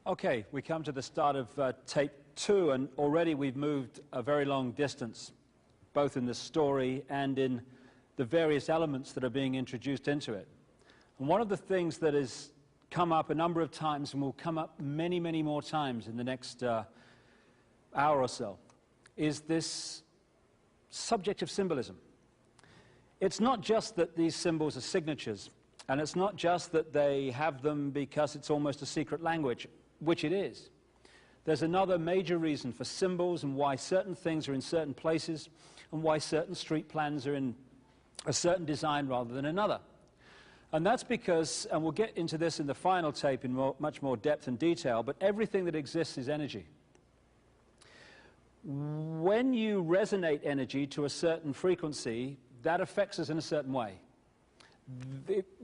Okay, we come to the start of tape 2, and already we've moved a very long distance, both in the story and in the various elements that are being introduced into it. And one of the things that has come up a number of times and will come up many, many more times in the next hour or so is this subject of symbolism. It's not just that these symbols are signatures, and it's not just that they have them because it's almost a secret language, which it is. There's another major reason for symbols and why certain things are in certain places and why certain street plans are in a certain design rather than another. And that's because, and we'll get into this in the final tape in much more depth and detail, but everything that exists is energy. When you resonate energy to a certain frequency, that affects us in a certain way.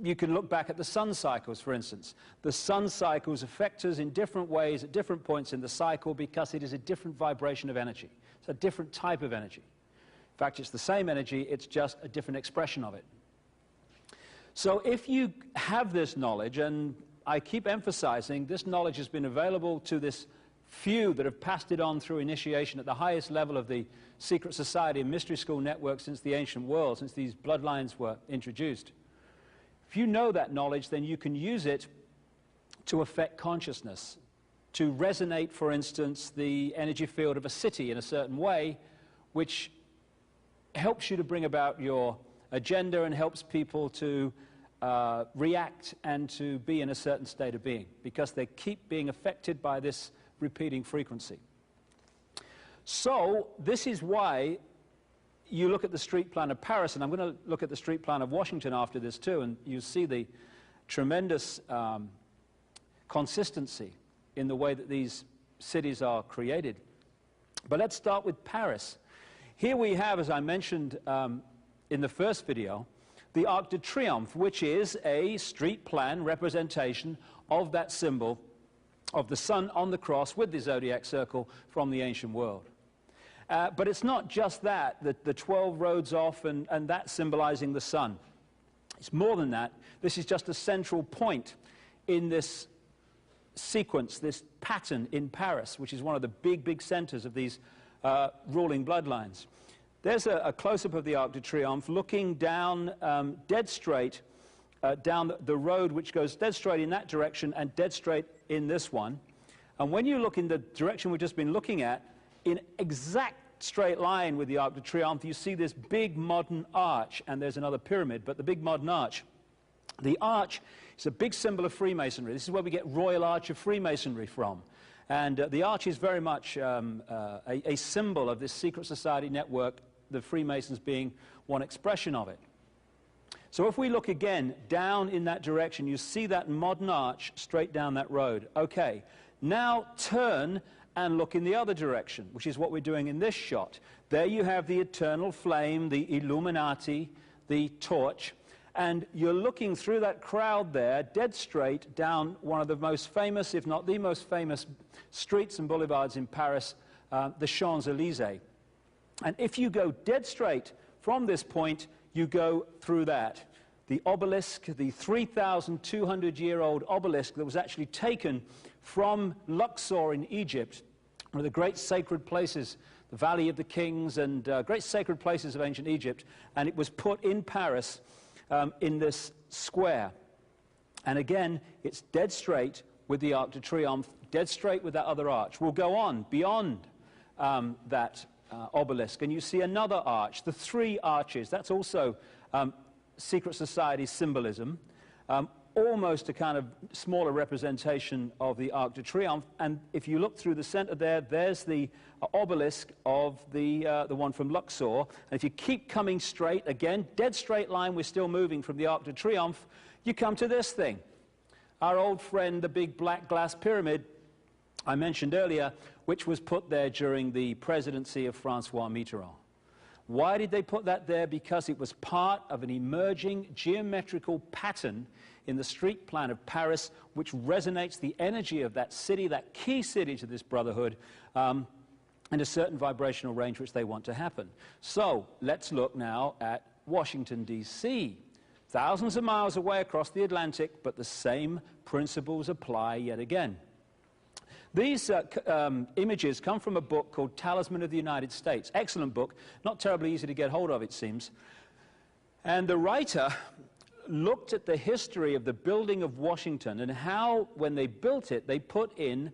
You can look back at the sun cycles, for instance. The sun cycles affect us in different ways at different points in the cycle because it is a different vibration of energy. It's a different type of energy. In fact, it's the same energy, it's just a different expression of it. So if you have this knowledge, and I keep emphasizing this knowledge has been available to this few that have passed it on through initiation at the highest level of the secret society and mystery school network since the ancient world, since these bloodlines were introduced. If you know that knowledge, then you can use it to affect consciousness, to resonate, for instance, the energy field of a city in a certain way, which helps you to bring about your agenda and helps people to react and to be in a certain state of being, because they keep being affected by this repeating frequency. So this is why you look at the street plan of Paris, and I'm going to look at the street plan of Washington after this too, and you see the tremendous consistency in the way that these cities are created. But let's start with Paris. Here we have, as I mentioned in the first video, the Arc de Triomphe, which is a street plan representation of that symbol of the sun on the cross with the zodiac circle from the ancient world. But it's not just that, the 12 roads off and that symbolizing the sun. It's more than that. This is just a central point in this sequence, this pattern in Paris, which is one of the big centers of these ruling bloodlines. There's a close-up of the Arc de Triomphe looking down dead straight down the road which goes dead straight in that direction and dead straight in this one. And when you look in the direction we've just been looking at, in exact straight line with the Arc de Triomphe, you see this big modern arch, and there's another pyramid, but the big modern arch. The arch is a big symbol of Freemasonry. This is where we get Royal Arch of Freemasonry from. And the arch is very much a symbol of this secret society network, the Freemasons being one expression of it. So if we look again down in that direction, you see that modern arch straight down that road. Okay, now turn and look in the other direction, which is what we're doing in this shot. There you have the eternal flame, the Illuminati, the torch, and you're looking through that crowd there, dead straight down one of the most famous, if not the most famous, streets and boulevards in Paris, the Champs-Élysées. And if you go dead straight from this point, you go through that. The obelisk, the 3,200-year-old obelisk that was actually taken from Luxor in Egypt, one of the great sacred places, the Valley of the Kings and great sacred places of ancient Egypt, and it was put in Paris in this square. And again, it's dead straight with the Arc de Triomphe, dead straight with that other arch. We'll go on beyond that obelisk, and you see another arch, the three arches. That's also secret society symbolism, almost a kind of smaller representation of the Arc de Triomphe. And if you look through the center there, there's the obelisk of the one from Luxor. And if you keep coming straight, again, dead straight line, we're still moving from the Arc de Triomphe, you come to this thing. Our old friend, the big black glass pyramid I mentioned earlier, which was put there during the presidency of Francois Mitterrand. Why did they put that there? Because it was part of an emerging geometrical pattern in the street plan of Paris, which resonates the energy of that city, that key city to this brotherhood, in a certain vibrational range which they want to happen. So let's look now at Washington, D.C. Thousands of miles away across the Atlantic, but the same principles apply yet again. These images come from a book called Talisman of the United States. Excellent book, not terribly easy to get hold of, it seems. And the writer looked at the history of the building of Washington and how, when they built it, they put in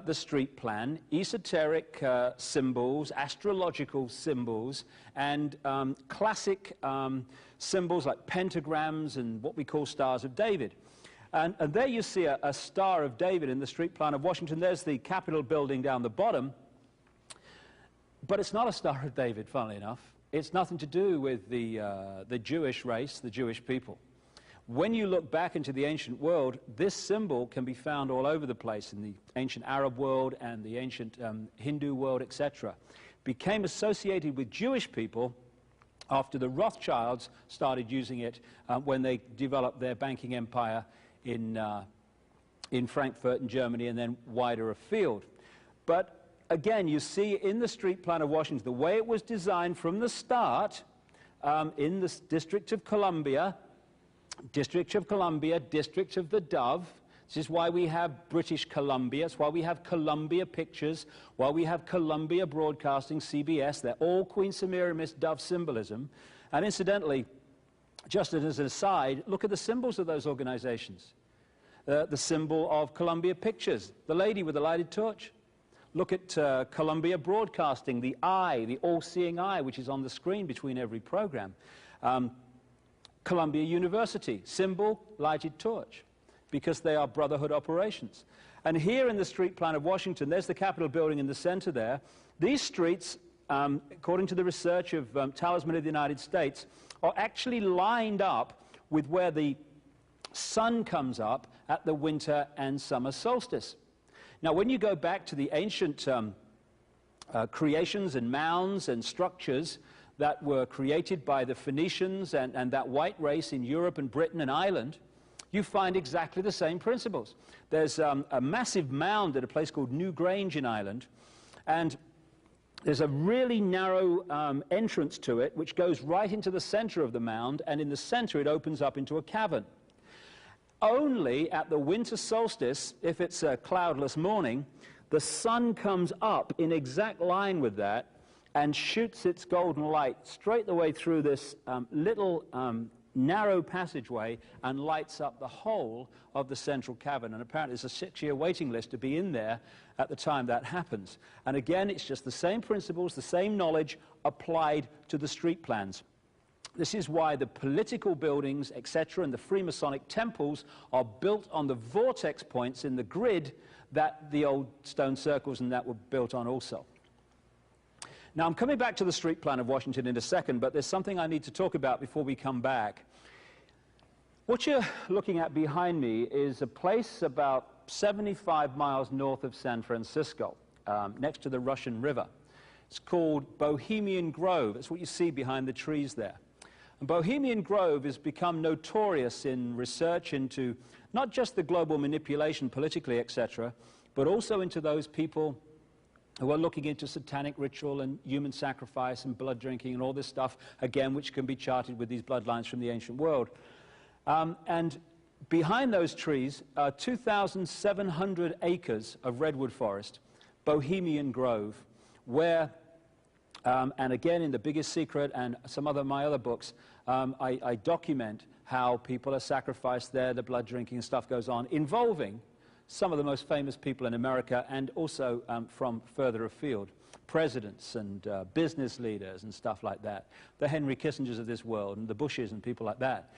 the street plan, esoteric symbols, astrological symbols, and classic symbols like pentagrams and what we call Stars of David. And there you see a Star of David in the street plan of Washington. There's the Capitol building down the bottom. But it's not a Star of David, funnily enough. It's nothing to do with the Jewish race, the Jewish people. When you look back into the ancient world, this symbol can be found all over the place in the ancient Arab world and the ancient Hindu world, etc. Became associated with Jewish people after the Rothschilds started using it when they developed their banking empire in Frankfurt in Germany and then wider afield. But again, you see in the street plan of Washington, the way it was designed from the start in the District of Columbia, District of the Dove. This is why we have British Columbia. It's why we have Columbia Pictures, why we have Columbia Broadcasting, CBS. They're all Queen Semiramis Dove symbolism. And incidentally, just as an aside, look at the symbols of those organizations. The symbol of Columbia Pictures, the lady with the lighted torch. Look at Columbia Broadcasting, the eye, the all-seeing eye, which is on the screen between every program. Columbia University, symbol, lighted torch, because they are brotherhood operations. And here in the street plan of Washington, there's the Capitol building in the center there. These streets, according to the research of Talisman of the United States, are actually lined up with where the sun comes up at the winter and summer solstice. Now, when you go back to the ancient creations and mounds and structures that were created by the Phoenicians and that white race in Europe and Britain and Ireland, you find exactly the same principles. There's a massive mound at a place called New Grange in Ireland, and there's a really narrow entrance to it, which goes right into the center of the mound, and in the center it opens up into a cavern. Only at the winter solstice, if it's a cloudless morning, the sun comes up in exact line with that and shoots its golden light straight the way through this little narrow passageway and lights up the whole of the central cavern. And apparently there's a 6-year waiting list to be in there at the time that happens. And again, it's just the same principles, the same knowledge applied to the street plans. This is why the political buildings, etc., and the Freemasonic temples are built on the vortex points in the grid that the old stone circles and that were built on also. Now, I'm coming back to the street plan of Washington in a second, but there's something I need to talk about before we come back. What you're looking at behind me is a place about 75 miles north of San Francisco, next to the Russian River. It's called Bohemian Grove. That's what you see behind the trees there. And Bohemian Grove has become notorious in research into not just the global manipulation politically, etc., but also into those people who are looking into satanic ritual and human sacrifice and blood drinking and all this stuff, again, which can be charted with these bloodlines from the ancient world. And behind those trees are 2,700 acres of redwood forest, Bohemian Grove, where, and again in The Biggest Secret and some of my other books, I document how people are sacrificed there, the blood drinking and stuff goes on, involving some of the most famous people in America and also from further afield, presidents and business leaders and stuff like that, the Henry Kissingers of this world and the Bushes and people like that.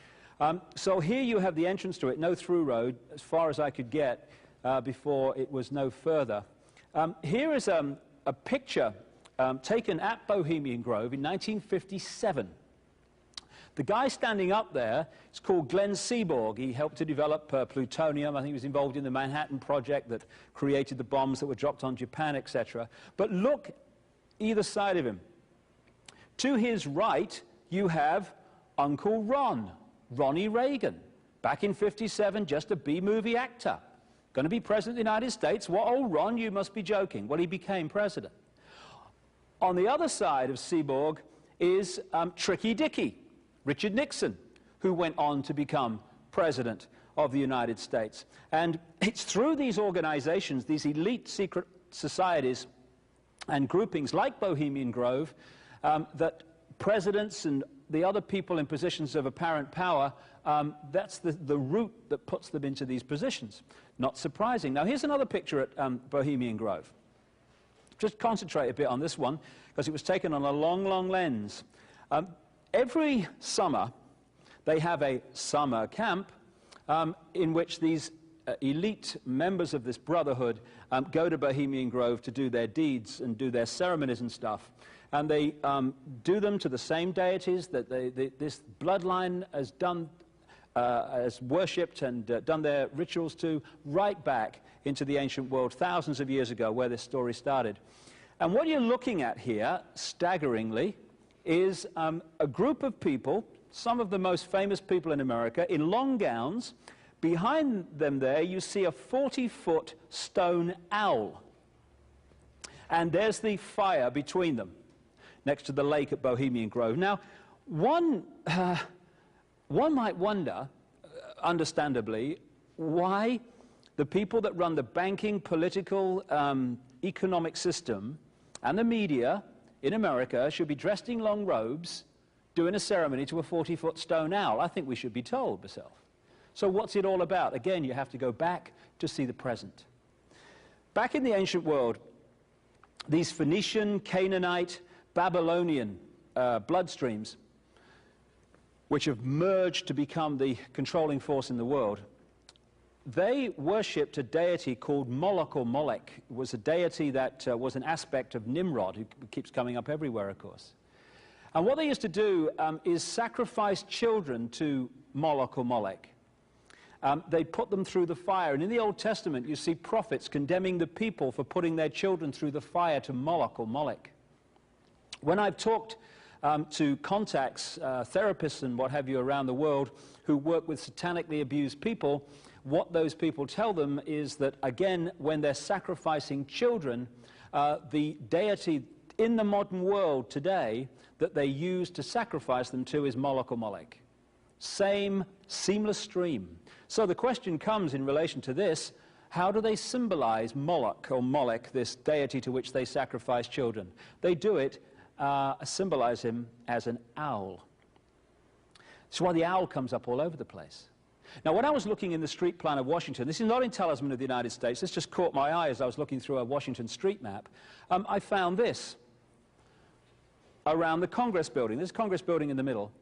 So here you have the entrance to it, no through road, as far as I could get before it was no further. Here is a picture taken at Bohemian Grove in 1957. The guy standing up there is called Glenn Seaborg. He helped to develop plutonium. I think he was involved in the Manhattan Project that created the bombs that were dropped on Japan, etc. But look either side of him. To his right, you have Uncle Ron, Ronnie Reagan. Back in '57, just a B-movie actor. Going to be president of the United States. What, old Ron, you must be joking. Well, he became president. On the other side of Seaborg is Tricky Dicky, Richard Nixon, who went on to become president of the United States. And it's through these organizations, these elite secret societies and groupings like Bohemian Grove, that presidents and the other people in positions of apparent power, that's the route that puts them into these positions. Not surprising. Now, here's another picture at Bohemian Grove. Just concentrate a bit on this one, because it was taken on a long, long lens. Every summer, they have a summer camp in which these elite members of this brotherhood go to Bohemian Grove to do their deeds and do their ceremonies and stuff. And they do them to the same deities that this bloodline has done, has worshipped and done their rituals to, right back into the ancient world thousands of years ago, where this story started. And what you're looking at here, staggeringly, is a group of people, some of the most famous people in America, in long gowns. Behind them there, you see a 40-foot stone owl. And there's the fire between them, next to the lake at Bohemian Grove. Now, one might wonder, understandably, why the people that run the banking, political, economic system and the media in America should be dressed in long robes doing a ceremony to a 40-foot stone owl. I think we should be told myself. So what's it all about? Again, you have to go back to see the present. Back in the ancient world, these Phoenician, Canaanite, Babylonian bloodstreams, which have merged to become the controlling force in the world, they worshipped a deity called Moloch or Molech. It was a deity that was an aspect of Nimrod, who keeps coming up everywhere, of course. And what they used to do is sacrifice children to Moloch or Molech. They put them through the fire. And in the Old Testament, you see prophets condemning the people for putting their children through the fire to Moloch or Molech. When I've talked to contacts, therapists and what have you around the world who work with satanically abused people, what those people tell them is that, again, when they're sacrificing children, the deity in the modern world today that they use to sacrifice them to is Moloch or Molech. Same seamless stream. So the question comes in relation to this: how do they symbolize Moloch or Molech, this deity to which they sacrifice children? They do it, symbolize him as an owl. That's why the owl comes up all over the place. Now, when I was looking in the street plan of Washington, this is not in Talisman of the United States, this just caught my eye as I was looking through a Washington street map. I found this around the Congress building. There's a Congress building in the middle.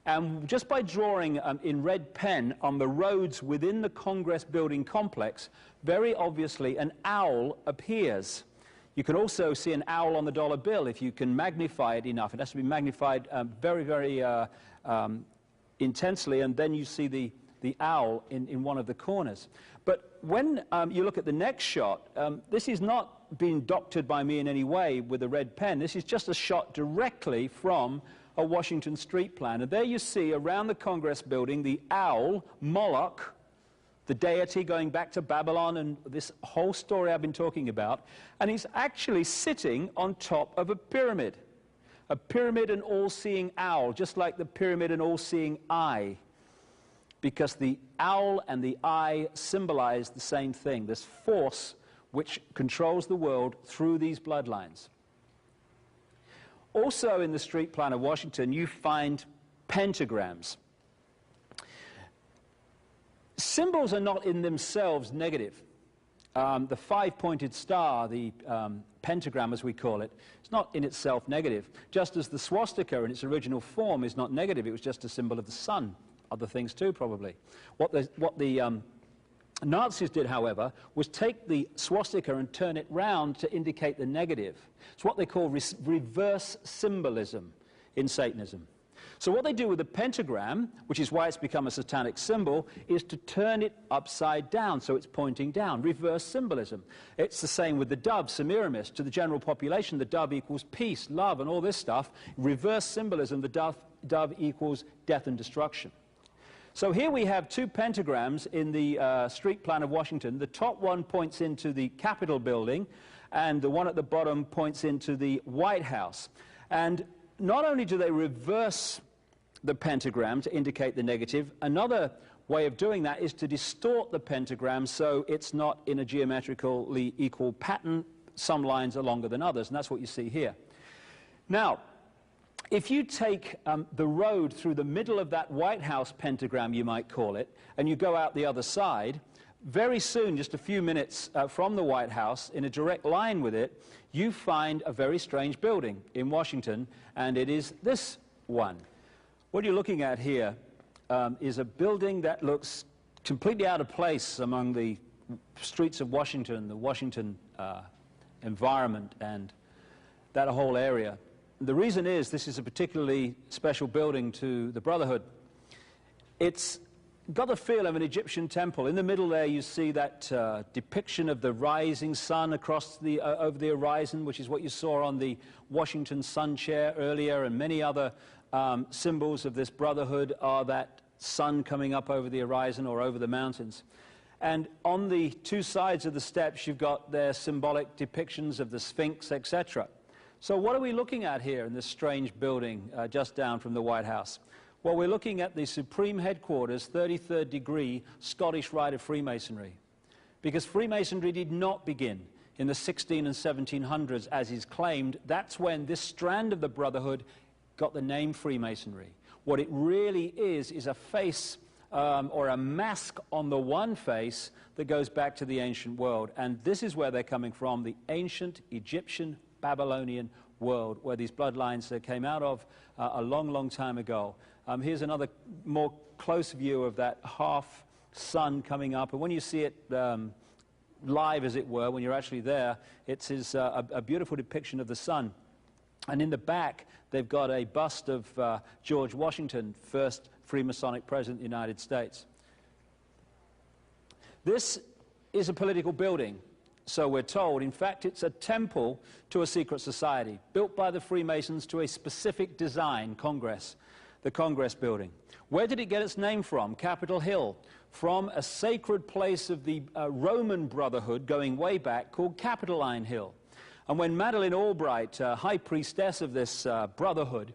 And just by drawing in red pen on the roads within the Congress building complex, very obviously an owl appears. You can also see an owl on the dollar bill if you can magnify it enough. It has to be magnified very, very intensely, and then you see the owl in one of the corners. But when you look at the next shot, this is not being doctored by me in any way with a red pen. This is just a shot directly from a Washington street plan. And there you see around the Congress building the owl, Moloch, the deity going back to Babylon and this whole story I've been talking about. And he's actually sitting on top of a pyramid. A pyramid and all-seeing owl, just like the pyramid and all-seeing eye. Because the owl and the eye symbolize the same thing, this force which controls the world through these bloodlines. Also in the street plan of Washington, you find pentagrams. Symbols are not in themselves negative. The five-pointed star, the pentagram as we call it, is not in itself negative. Just as the swastika in its original form is not negative, it was just a symbol of the sun. Other things too, probably. What the Nazis did, however, was take the swastika and turn it round to indicate the negative. It's what they call reverse symbolism in Satanism. So what they do with the pentagram, which is why it's become a satanic symbol, is to turn it upside down, so it's pointing down. Reverse symbolism. It's the same with the dove, Semiramis. To the general population, the dove equals peace, love, and all this stuff. Reverse symbolism, the dove equals death and destruction. So here we have two pentagrams in the street plan of Washington. The top one points into the Capitol building, and the one at the bottom points into the White House. And not only do they reverse the pentagram to indicate the negative, another way of doing that is to distort the pentagram so it's not in a geometrically equal pattern. Some lines are longer than others, and that's what you see here. Now, if you take the road through the middle of that White House pentagram, you might call it, and you go out the other side, very soon, just a few minutes from the White House, in a direct line with it, you find a very strange building in Washington, and it is this one. What you're looking at here is a building that looks completely out of place among the streets of Washington, the Washington environment, and that whole area. The reason is this is a particularly special building to the Brotherhood. It's got the feel of an Egyptian temple. In the middle there you see that depiction of the rising sun across the over the horizon, which is what you saw on the Washington sun chair earlier, and many other symbols of this Brotherhood are that sun coming up over the horizon or over the mountains. And on the two sides of the steps you've got their symbolic depictions of the Sphinx, etc. So what are we looking at here in this strange building just down from the White House? Well, we're looking at the Supreme Headquarters, 33rd degree Scottish Rite of Freemasonry. Because Freemasonry did not begin in the 1600s and 1700s, as is claimed. That's when this strand of the Brotherhood got the name Freemasonry. What it really is a face or a mask on the one face that goes back to the ancient world. And this is where they're coming from, the ancient Egyptian Babylonian world, where these bloodlines came out of a long, long time ago. Here's another more close view of that half sun coming up. And when you see it live, as it were, when you're actually there, it's a beautiful depiction of the sun. And in the back, they've got a bust of George Washington, first Freemasonic president of the United States. This is a political building. So we're told. In fact, it's a temple to a secret society, built by the Freemasons to a specific design, Congress, the Congress building. Where did it get its name from? Capitol Hill, from a sacred place of the Roman Brotherhood going way back called Capitoline Hill. And when Madeleine Albright, high priestess of this Brotherhood,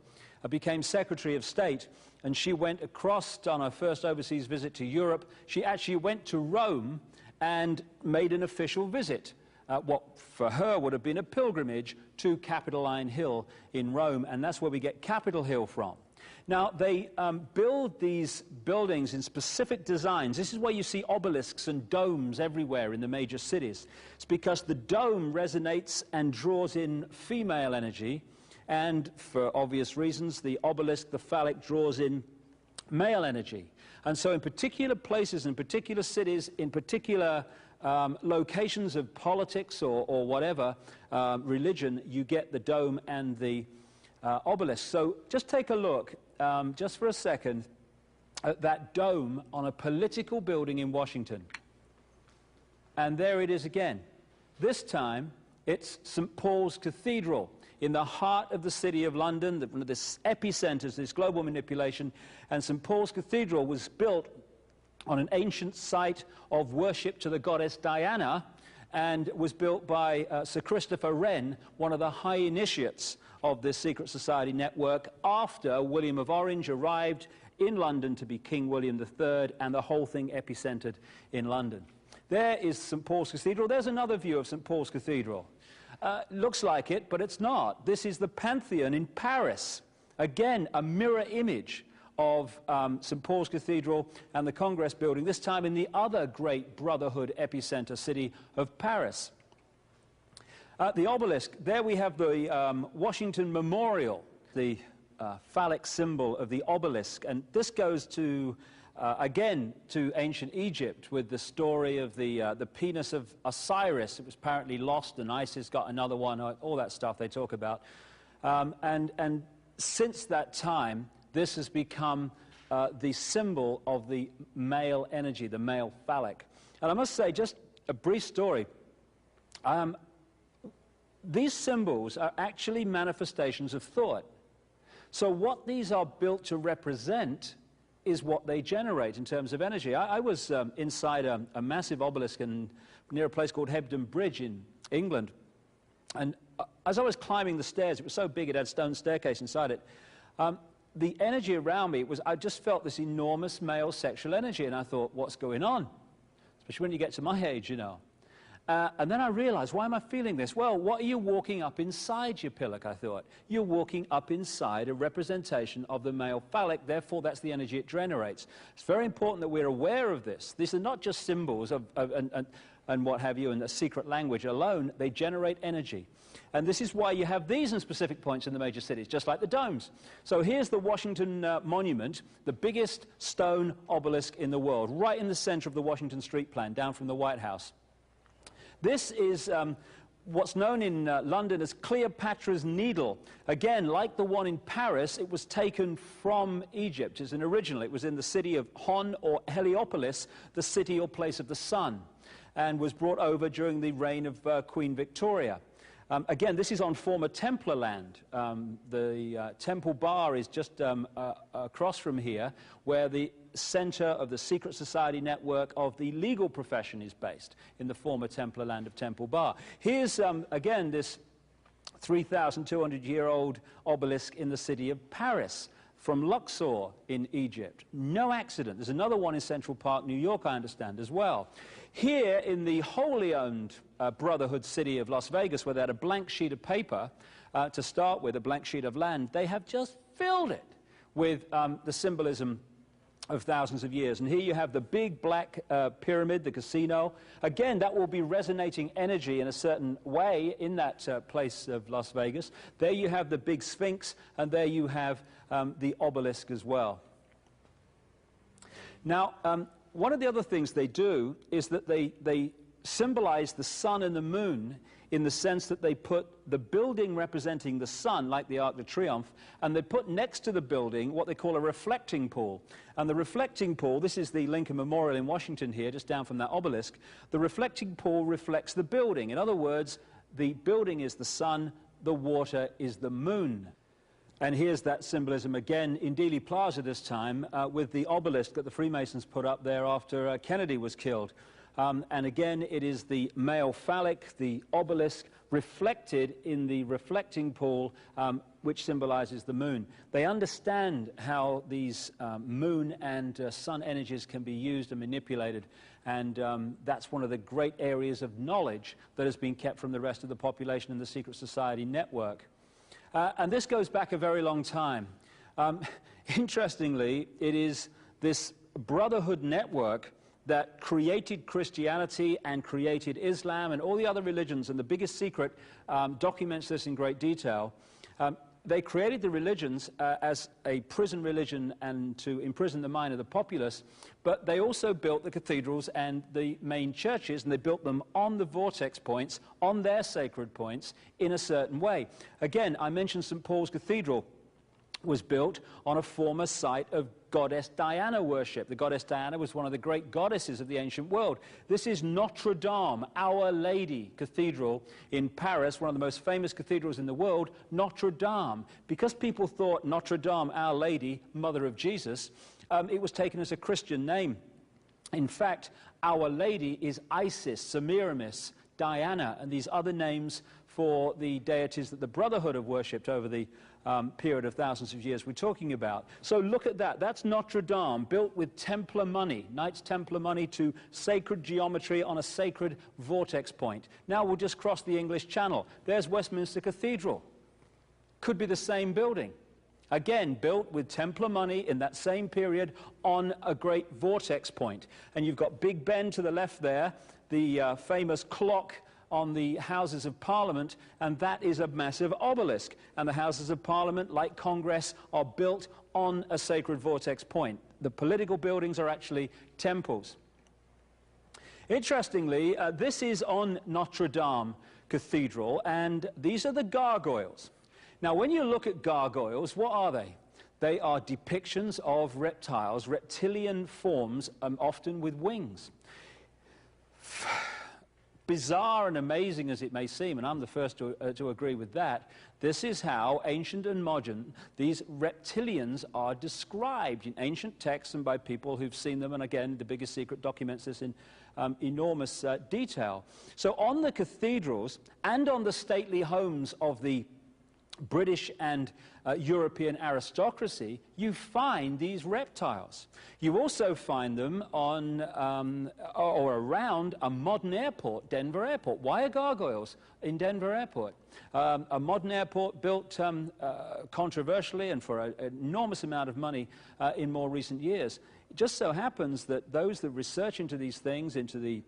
became Secretary of State, and she went across on her first overseas visit to Europe, she actually went to Rome and made an official visit, what for her would have been a pilgrimage to Capitoline Hill in Rome, and that's where we get Capitol Hill from. Now, they build these buildings in specific designs. This is where you see obelisks and domes everywhere in the major cities. It's because the dome resonates and draws in female energy, and for obvious reasons, the obelisk, the phallic, draws in male energy. And so in particular places, in particular cities, in particular locations of politics or whatever, religion, you get the dome and the obelisk. So just take a look, just for a second, at that dome on a political building in Washington. And there it is again. This time, it's St. Paul's Cathedral, in the heart of the city of London, one of the epicenters, this global manipulation. And St. Paul's Cathedral was built on an ancient site of worship to the goddess Diana, and was built by Sir Christopher Wren, one of the high initiates of this secret society network, after William of Orange arrived in London to be King William III, and the whole thing epicentered in London. There is St. Paul's Cathedral. There's another view of St. Paul's Cathedral. Looks like it, but it's not. This is the Pantheon in Paris. Again, a mirror image of St. Paul's Cathedral and the Congress building, this time in the other great Brotherhood epicenter city of Paris. The obelisk, there we have the Washington Memorial, the phallic symbol of the obelisk, and this goes to again to ancient Egypt, with the story of the penis of Osiris. It was apparently lost, and Isis got another one, all that stuff they talk about. And since that time, this has become the symbol of the male energy, the male phallic. And I must say, just a brief story. These symbols are actually manifestations of thought. So what these are built to represent is what they generate in terms of energy. I was inside a massive obelisk near a place called Hebden Bridge in England. And as I was climbing the stairs, it was so big it had a stone staircase inside it, the energy around me I just felt this enormous male sexual energy, and I thought, what's going on? Especially when you get to my age, you know. And then I realized, why am I feeling this? Well, what are you walking up inside your pillock, I thought? You're walking up inside a representation of the male phallic, therefore that's the energy it generates. It's very important that we're aware of this. These are not just symbols and what have you, in a secret language alone. They generate energy. And this is why you have these in specific points in the major cities, just like the domes. So here's the Washington Monument, the biggest stone obelisk in the world, right in the center of the Washington Street Plan, down from the White House. This is what's known in London as Cleopatra's Needle. Again, like the one in Paris, it was taken from Egypt. As an original, it was in the city of Hon or Heliopolis, the city or place of the sun, and was brought over during the reign of Queen Victoria. Again, this is on former Templar land. The Temple Bar is just across from here, where the center of the secret society network of the legal profession is based, in the former Templar land of Temple Bar. Here's, again, this 3,200-year-old obelisk in the city of Paris, from Luxor in Egypt. No accident. There's another one in Central Park, New York, I understand, as well. Here in the wholly owned Brotherhood city of Las Vegas, where they had a blank sheet of paper to start with, a blank sheet of land, they have just filled it with the symbolism of thousands of years. And here you have the big black pyramid, the casino. Again, that will be resonating energy in a certain way in that place of Las Vegas. There you have the big Sphinx, and there you have the obelisk as well. Now, one of the other things they do is that they symbolize the sun and the moon, in the sense that they put the building representing the sun, like the Arc de Triomphe, and they put next to the building what they call a reflecting pool. And the reflecting pool, this is the Lincoln Memorial in Washington here, just down from that obelisk, the reflecting pool reflects the building. In other words, the building is the sun, the water is the moon. And here's that symbolism again in Dealey Plaza this time, with the obelisk that the Freemasons put up there after Kennedy was killed. And again, it is the male phallic, the obelisk, reflected in the reflecting pool, which symbolizes the moon. They understand how these moon and sun energies can be used and manipulated, and that's one of the great areas of knowledge that has been kept from the rest of the population in the secret society network. And this goes back a very long time. Interestingly, it is this Brotherhood network that created Christianity and created Islam and all the other religions, and the biggest secret documents this in great detail. They created the religions as a prison religion and to imprison the mind of the populace, but they also built the cathedrals and the main churches, and they built them on the vortex points, on their sacred points, in a certain way. Again, I mentioned St. Paul's Cathedral was built on a former site of goddess Diana worship. The goddess Diana was one of the great goddesses of the ancient world. This is Notre Dame, Our Lady Cathedral in Paris, one of the most famous cathedrals in the world, Notre Dame. Because people thought Notre Dame, Our Lady, Mother of Jesus, it was taken as a Christian name. In fact, Our Lady is Isis, Semiramis, Diana, and these other names for the deities that the Brotherhood have worshipped over the period of thousands of years we're talking about. So look at that. That's Notre Dame, built with Templar money, Knights Templar money, to sacred geometry on a sacred vortex point. Now we'll just cross the English Channel. There's Westminster Cathedral. Could be the same building. Again, built with Templar money in that same period on a great vortex point. And you've got Big Ben to the left there, the famous clock on the Houses of Parliament, and that is a massive obelisk. And the Houses of Parliament, like Congress, are built on a sacred vortex point. The political buildings are actually temples. Interestingly, this is on Notre Dame Cathedral, and these are the gargoyles. Now, when you look at gargoyles, what are they? They are depictions of reptiles, reptilian forms, often with wings. Bizarre and amazing as it may seem, and I'm the first to agree with that, this is how ancient and modern these reptilians are described in ancient texts and by people who've seen them, and again, the biggest secret documents this in enormous detail. So on the cathedrals and on the stately homes of the British and European aristocracy, you find these reptiles. You also find them on or around a modern airport, Denver Airport. Why are gargoyles in Denver Airport? A modern airport built controversially and for an enormous amount of money in more recent years. It just so happens that those that research into these things, into the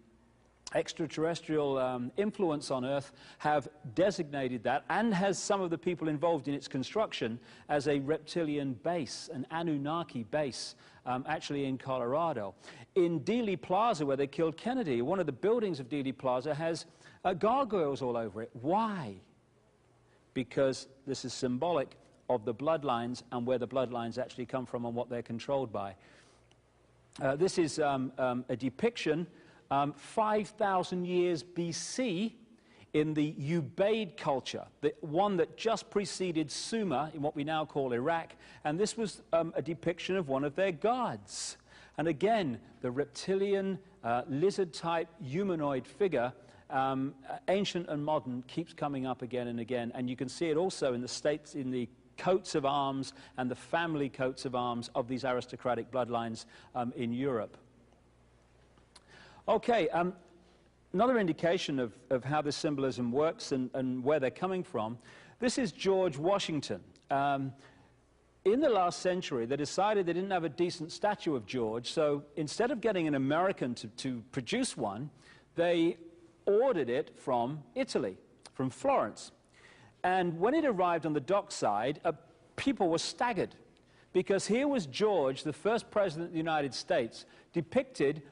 extraterrestrial influence on Earth, have designated that, and has some of the people involved in its construction, as a reptilian base, an Anunnaki base, actually in Colorado. In Dealey Plaza, where they killed Kennedy, one of the buildings of Dealey Plaza has gargoyles all over it. Why? Because this is symbolic of the bloodlines and where the bloodlines actually come from and what they're controlled by. This is a depiction 5,000 years BC in the Ubaid culture, the one that just preceded Sumer in what we now call Iraq, and this was a depiction of one of their gods. And again, the reptilian, lizard-type humanoid figure, ancient and modern, keeps coming up again and again, and you can see it also in the states, in the coats of arms and the family coats of arms of these aristocratic bloodlines in Europe. Okay, another indication of how this symbolism works and where they're coming from. This is George Washington. In the last century, they decided they didn't have a decent statue of George, so instead of getting an American to produce one, they ordered it from Italy, from Florence. And when it arrived on the dockside, people were staggered, because here was George, the first president of the United States, depicted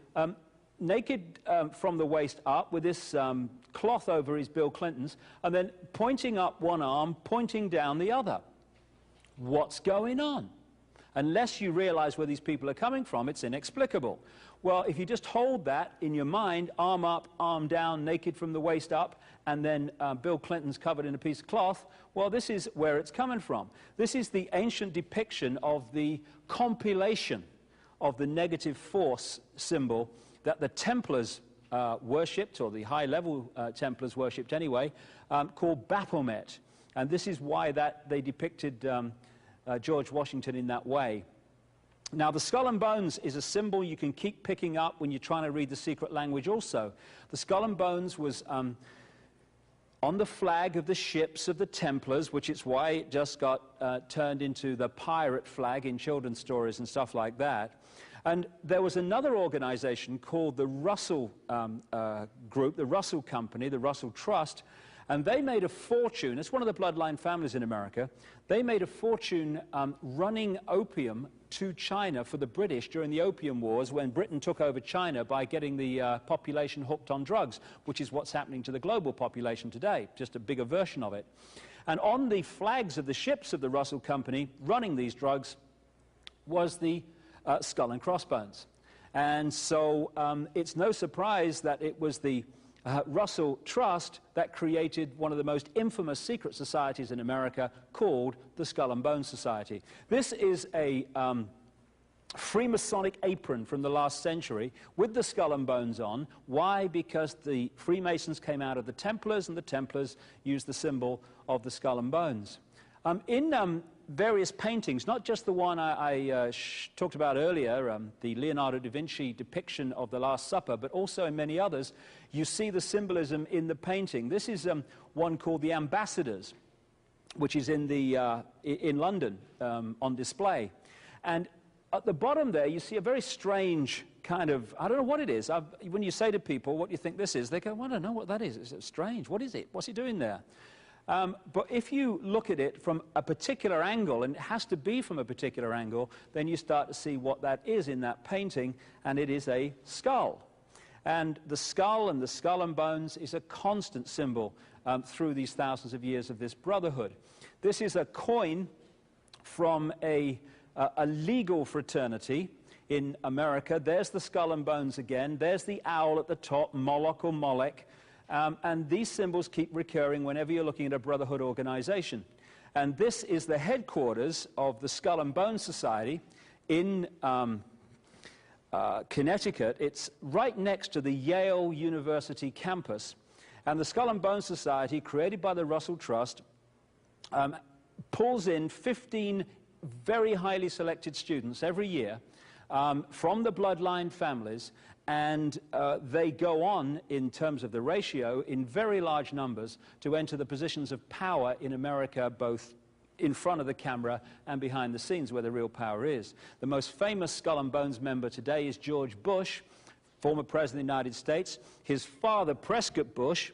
naked from the waist up with this cloth over his Bill Clinton's, and then pointing up one arm, pointing down the other. What's going on? Unless you realize where these people are coming from, it's inexplicable. Well, if you just hold that in your mind, arm up, arm down, naked from the waist up, and then Bill Clinton's covered in a piece of cloth, well, this is where it's coming from. This is the ancient depiction of the compilation of the negative force symbol that the Templars worshipped, or the high-level Templars worshipped anyway, called Baphomet. And this is why they depicted George Washington in that way. Now, the skull and bones is a symbol you can keep picking up when you're trying to read the secret language also. The skull and bones was on the flag of the ships of the Templars, which is why it just got turned into the pirate flag in children's stories and stuff like that. And there was another organization called the Russell Group, the Russell Company, the Russell Trust, and they made a fortune. It's one of the bloodline families in America. They made a fortune running opium to China for the British during the Opium Wars, when Britain took over China by getting the population hooked on drugs, which is what's happening to the global population today, just a bigger version of it. And on the flags of the ships of the Russell Company running these drugs was the skull and crossbones. And so it's no surprise that it was the Russell Trust that created one of the most infamous secret societies in America, called the Skull and Bones Society. This is a Freemasonic apron from the last century with the skull and bones on. Why? Because the Freemasons came out of the Templars, and the Templars used the symbol of the skull and bones. In various paintings, not just the one I talked about earlier, the Leonardo da Vinci depiction of the Last Supper, but also in many others, you see the symbolism in the painting. This is one called The Ambassadors, which is in London on display. And at the bottom there, you see a very strange kind of, I don't know what it is. When you say to people, what do you think this is? They go, well, I don't know what that is. It's strange. What is it? What's he doing there? But if you look at it from a particular angle, and it has to be from a particular angle, then you start to see what that is in that painting, and it is a skull. And the skull and the skull and bones is a constant symbol through these thousands of years of this brotherhood. This is a coin from a legal fraternity in America. There's the skull and bones again. There's the owl at the top, Moloch or Molech. And these symbols keep recurring whenever you're looking at a brotherhood organization. And this is the headquarters of the Skull and Bones Society in Connecticut. It's right next to the Yale University campus. And the Skull and Bones Society, created by the Russell Trust, pulls in 15 very highly selected students every year from the bloodline families, and they go on, in terms of the ratio, in very large numbers to enter the positions of power in America, both in front of the camera and behind the scenes where the real power is. The most famous Skull and Bones member today is George Bush, former president of the United States. His father, Prescott Bush,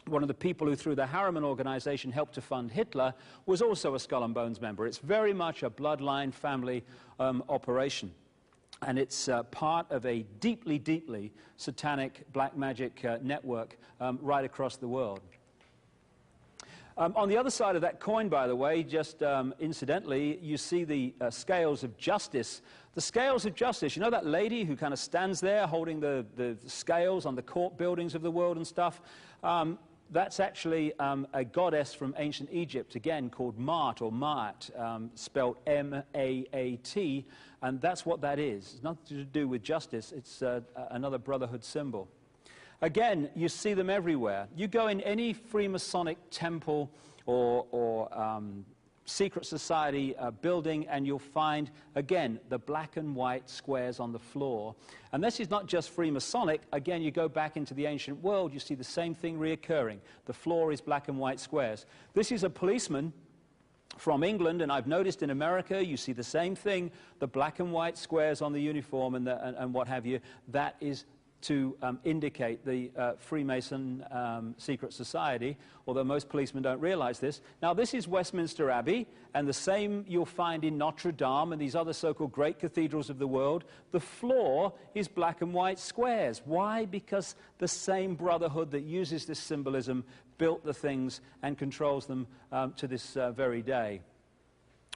one of the people who through the Harriman organization helped to fund Hitler, was also a Skull and Bones member. It's very much a bloodline family operation. And it's part of a deeply, deeply satanic black magic network right across the world. On the other side of that coin, by the way, just incidentally, you see the scales of justice. The scales of justice, you know that lady who kind of stands there holding the scales on the court buildings of the world and stuff? That's actually a goddess from ancient Egypt, again, called Maat, or Maat, spelled M-A-A-T, and that's what that is. It's nothing to do with justice. It's another brotherhood symbol. Again, you see them everywhere. You go in any Freemasonic temple or secret society building, and you'll find, again, the black and white squares on the floor. And this is not just Freemasonic. Again, you go back into the ancient world, you see the same thing reoccurring. The floor is black and white squares. This is a policeman from England, and I've noticed in America, you see the same thing, the black and white squares on the uniform and what have you. That is to indicate the Freemason secret society, although most policemen don't realize this. Now, this is Westminster Abbey, and the same you'll find in Notre Dame and these other so-called great cathedrals of the world. The floor is black and white squares. Why? Because the same brotherhood that uses this symbolism built the things and controls them to this very day.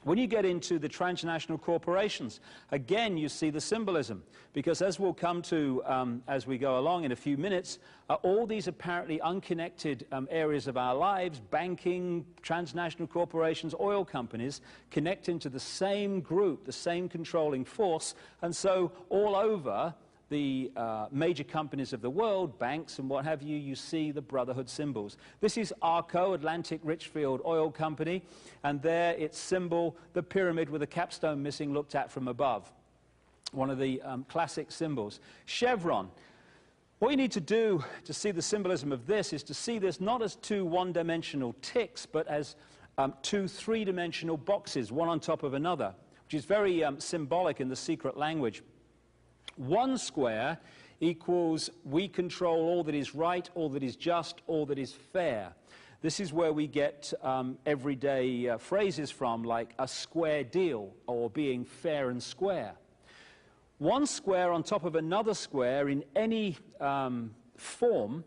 When you get into the transnational corporations, again, you see the symbolism, because as we'll come to as we go along in a few minutes, all these apparently unconnected areas of our lives, banking, transnational corporations, oil companies, connect into the same group, the same controlling force, and so all over the major companies of the world, banks and what have you, you see the brotherhood symbols. This is Arco, Atlantic Richfield Oil Company, and there its symbol, the pyramid with a capstone missing, looked at from above. One of the classic symbols. Chevron. What you need to do to see the symbolism of this is to see this not as two one-dimensional ticks, but as two three-dimensional boxes, one on top of another, which is very symbolic in the secret language. One square equals we control all that is right, all that is just, all that is fair. This is where we get everyday phrases from, like a square deal or being fair and square. One square on top of another square in any form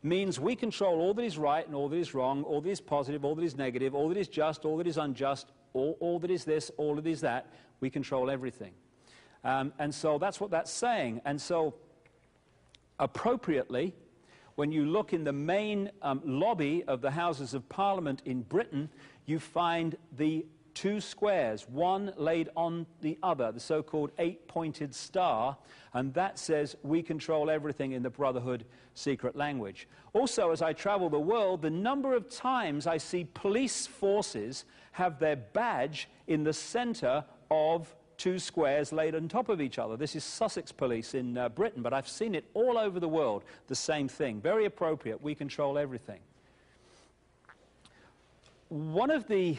means we control all that is right and all that is wrong, all that is positive, all that is negative, all that is just, all that is unjust, all that is this, all that is that. We control everything. And so that's what that's saying. And so appropriately, when you look in the main lobby of the Houses of Parliament in Britain, you find the two squares, one laid on the other, the so-called eight-pointed star, and that says we control everything in the Brotherhood secret language. Also, as I travel the world, the number of times I see police forces have their badge in the center of two squares laid on top of each other. This is Sussex Police in Britain, but I've seen it all over the world, the same thing. Very appropriate. We control everything. One of the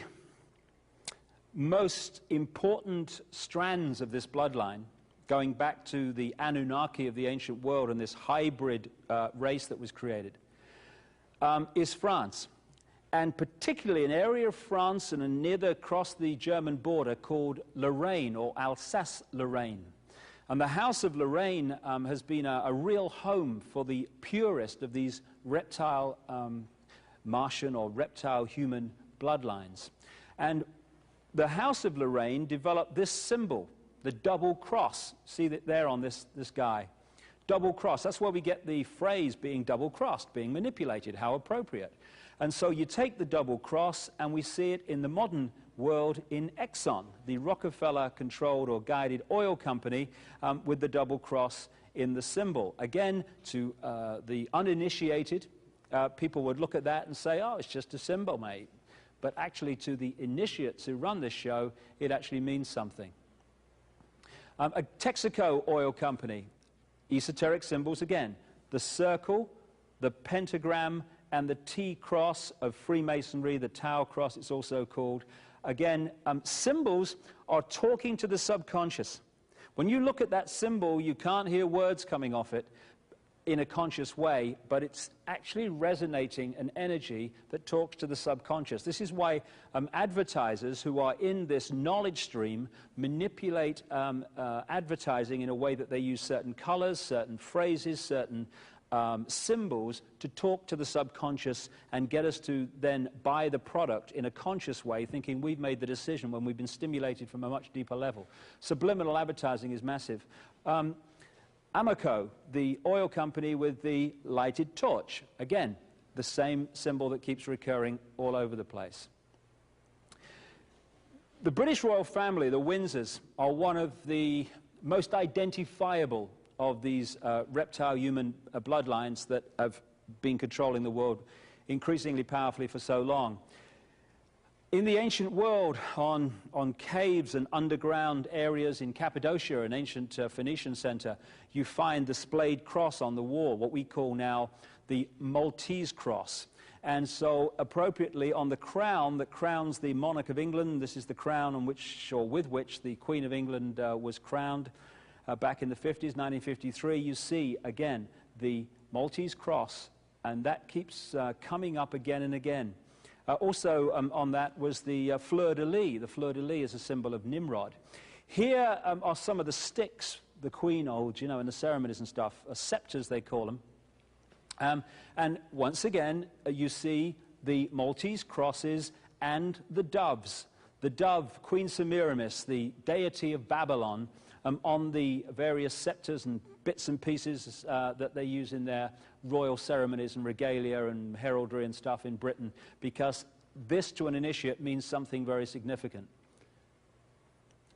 most important strands of this bloodline, going back to the Anunnaki of the ancient world and this hybrid race that was created, is France. And particularly an area of France and near across the German border called Lorraine, or Alsace-Lorraine. And the House of Lorraine has been a real home for the purest of these reptile Martian or reptile-human bloodlines. And the House of Lorraine developed this symbol, the double cross. See that there on this guy. Double cross. That's where we get the phrase being double-crossed, being manipulated. How appropriate. And so you take the double cross, and we see it in the modern world in Exxon, the Rockefeller-controlled or guided oil company, with the double cross in the symbol. Again, to the uninitiated, people would look at that and say, oh, it's just a symbol, mate. but actually to the initiates who run this show, it actually means something. A Texaco oil company, esoteric symbols again, the circle, the pentagram, and the T-cross of Freemasonry, the Tau cross it's also called. Again, symbols are talking to the subconscious. When you look at that symbol, you can't hear words coming off it in a conscious way, but it's actually resonating an energy that talks to the subconscious. This is why advertisers who are in this knowledge stream manipulate advertising in a way that they use certain colors, certain phrases, certain symbols to talk to the subconscious and get us to then buy the product in a conscious way, thinking we've made the decision when we've been stimulated from a much deeper level. Subliminal advertising is massive. Amoco, the oil company with the lighted torch. Again, the same symbol that keeps recurring all over the place. The British royal family, the Windsors, are one of the most identifiable of these reptile-human bloodlines that have been controlling the world increasingly powerfully for so long. In the ancient world, on caves and underground areas in Cappadocia, an ancient Phoenician center, you find the splayed cross on the wall, what we call now the Maltese cross. And so, appropriately, on the crown that crowns the monarch of England, this is the crown on which, or with which, the Queen of England was crowned back in the 50s, 1953, you see, again, the Maltese cross, and that keeps coming up again and again. Also on that was the fleur-de-lis. The fleur-de-lis is a symbol of Nimrod. Here are some of the sticks the Queen holds, you know, in the ceremonies and stuff, scepters they call them. And once again, you see the Maltese crosses and the doves. The dove, Queen Semiramis, the deity of Babylon, on the various scepters and bits and pieces that they use in their royal ceremonies and regalia and heraldry and stuff in Britain, because this to an initiate means something very significant.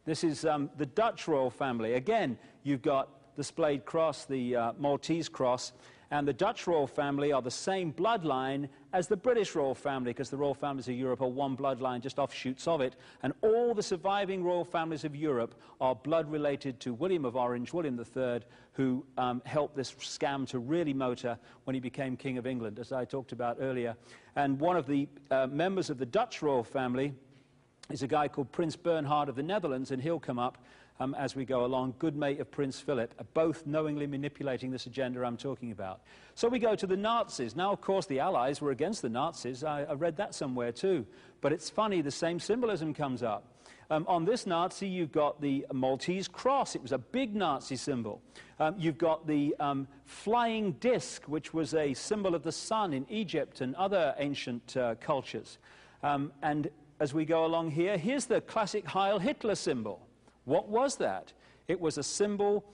This is the Dutch royal family. Again, you've got the splayed cross, the Maltese cross, and the Dutch royal family are the same bloodline as the British royal family, because the royal families of Europe are one bloodline, just offshoots of it. And all the surviving royal families of Europe are blood related to William of Orange, William III, who helped this scam to really motor when he became King of England, as I talked about earlier. And one of the members of the Dutch royal family is a guy called Prince Bernhard of the Netherlands, and he'll come up as we go along, good mate of Prince Philip, both knowingly manipulating this agenda I'm talking about. So we go to the Nazis. Now, of course, the Allies were against the Nazis. I read that somewhere too. But it's funny, the same symbolism comes up. On this Nazi, you've got the Maltese cross. It was a big Nazi symbol. You've got the flying disc, which was a symbol of the sun in Egypt and other ancient cultures. And as we go along here, here's the classic Heil Hitler symbol. What was that? It was a symbol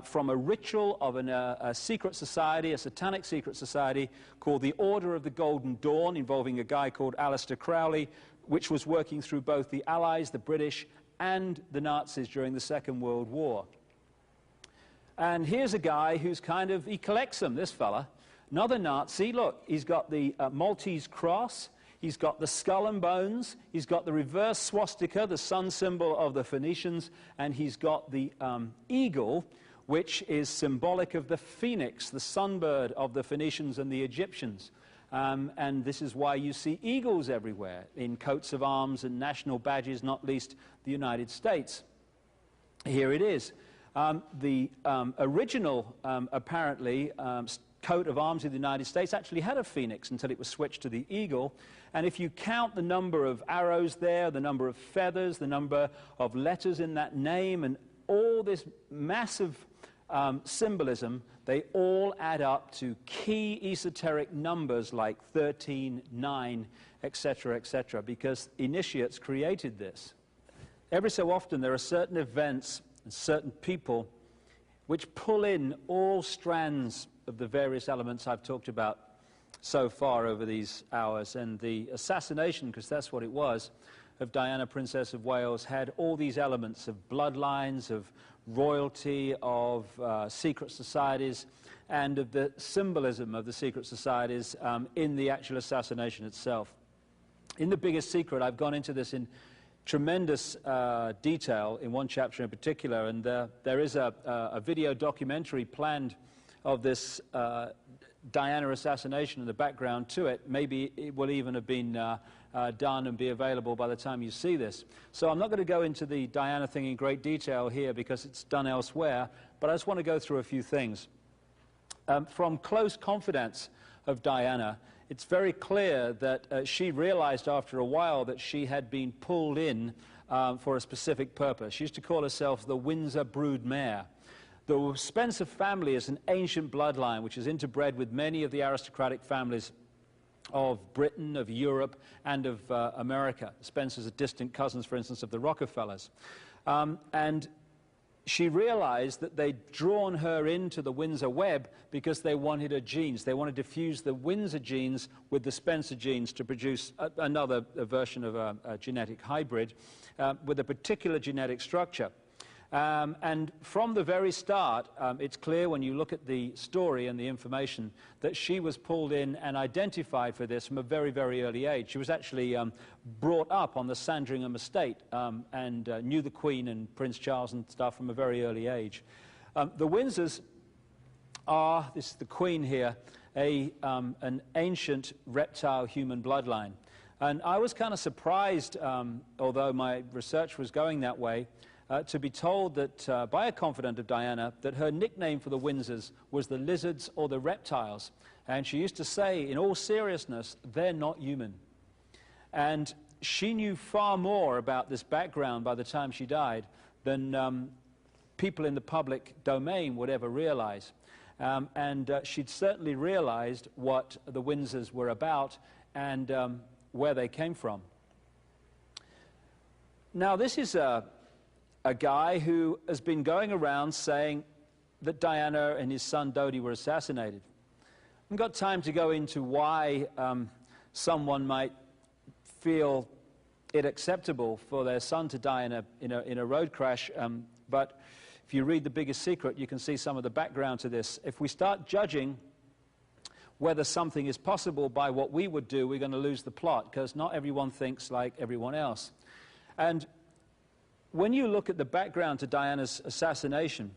from a ritual of a secret society, a satanic secret society, called the Order of the Golden Dawn, involving a guy called Aleister Crowley, which was working through both the Allies, the British, and the Nazis during the Second World War. And here's a guy who's he collects them, this fella. Another Nazi, look, he's got the Maltese cross. He's got the skull and bones, he's got the reverse swastika, the sun symbol of the Phoenicians, and he's got the eagle, which is symbolic of the phoenix, the sunbird of the Phoenicians and the Egyptians. And this is why you see eagles everywhere, in coats of arms and national badges, not least the United States. Here it is. The original, apparently, coat of arms of the United States actually had a phoenix until it was switched to the eagle. And if you count the number of arrows there, the number of feathers, the number of letters in that name, and all this massive symbolism, they all add up to key esoteric numbers like 13, 9, etc., because initiates created this. Every so often there are certain events and certain people which pull in all strands of the various elements I've talked about so far over these hours. And the assassination, because that's what it was, of Diana, Princess of Wales, had all these elements of bloodlines, of royalty, of secret societies, and of the symbolism of the secret societies in the actual assassination itself. In The Biggest Secret, I've gone into this in tremendous detail in one chapter in particular, and there is a video documentary planned of this Diana assassination and the background to it. Maybe it will even have been done and be available by the time you see this. So I'm not going to go into the Diana thing in great detail here because it's done elsewhere, but I just want to go through a few things. From close confidants of Diana, it's very clear that she realized after a while that she had been pulled in for a specific purpose. She used to call herself the Windsor broodmare. The Spencer family is an ancient bloodline which is interbred with many of the aristocratic families of Britain, of Europe, and of America. Spencers are distant cousins, for instance, of the Rockefellers. And she realized that they'd drawn her into the Windsor web because they wanted her genes. They wanted to fuse the Windsor genes with the Spencer genes to produce another version of a genetic hybrid with a particular genetic structure. And from the very start, it's clear when you look at the story and the information that she was pulled in and identified for this from a very, very early age. She was actually brought up on the Sandringham estate and knew the Queen and Prince Charles and stuff from a very early age. The Windsors are, this is the Queen here, an ancient reptile-human bloodline. And I was kind of surprised, although my research was going that way, to be told that by a confidant of Diana that her nickname for the Windsors was the lizards or the reptiles. And she used to say, in all seriousness, they're not human. And she knew far more about this background by the time she died than people in the public domain would ever realize. And she'd certainly realized what the Windsors were about and where they came from. Now, this is a guy who has been going around saying that Diana and his son Dodi were assassinated. I haven't got time to go into why someone might feel it acceptable for their son to die in a road crash, but if you read The Biggest Secret, you can see some of the background to this. If we start judging whether something is possible by what we would do, we're going to lose the plot, because not everyone thinks like everyone else. And when you look at the background to Diana's assassination,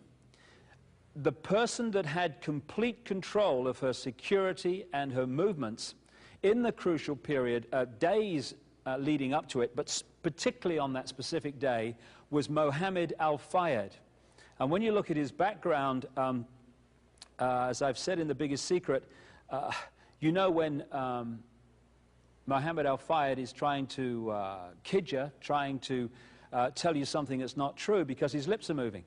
the person that had complete control of her security and her movements in the crucial period, days leading up to it, but particularly on that specific day, was Mohammed al-Fayed. And when you look at his background, as I've said in The Biggest Secret, you know when Mohammed al-Fayed is trying to kid you, trying to tell you something that's not true because his lips are moving.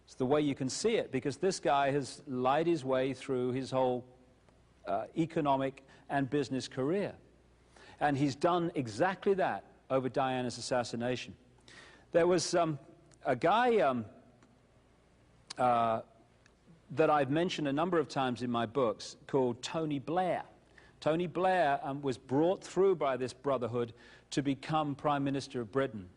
It's the way you can see it, because this guy has lied his way through his whole economic and business career. And he's done exactly that over Diana's assassination. There was a guy that I've mentioned a number of times in my books called Tony Blair. Tony Blair was brought through by this brotherhood to become Prime Minister of Britain.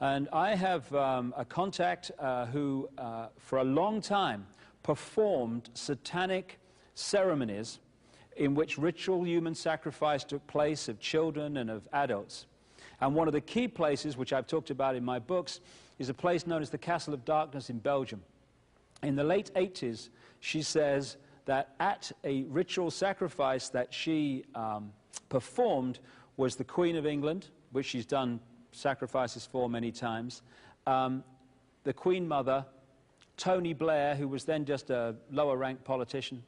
And I have a contact who, for a long time, performed satanic ceremonies in which ritual human sacrifice took place of children and of adults. And one of the key places, which I've talked about in my books, is a place known as the Castle of Darkness in Belgium. In the late 80s, she says that at a ritual sacrifice that she performed was the Queen of England, which she's done sacrifices for many times, the Queen Mother, Tony Blair, who was then just a lower-ranked politician,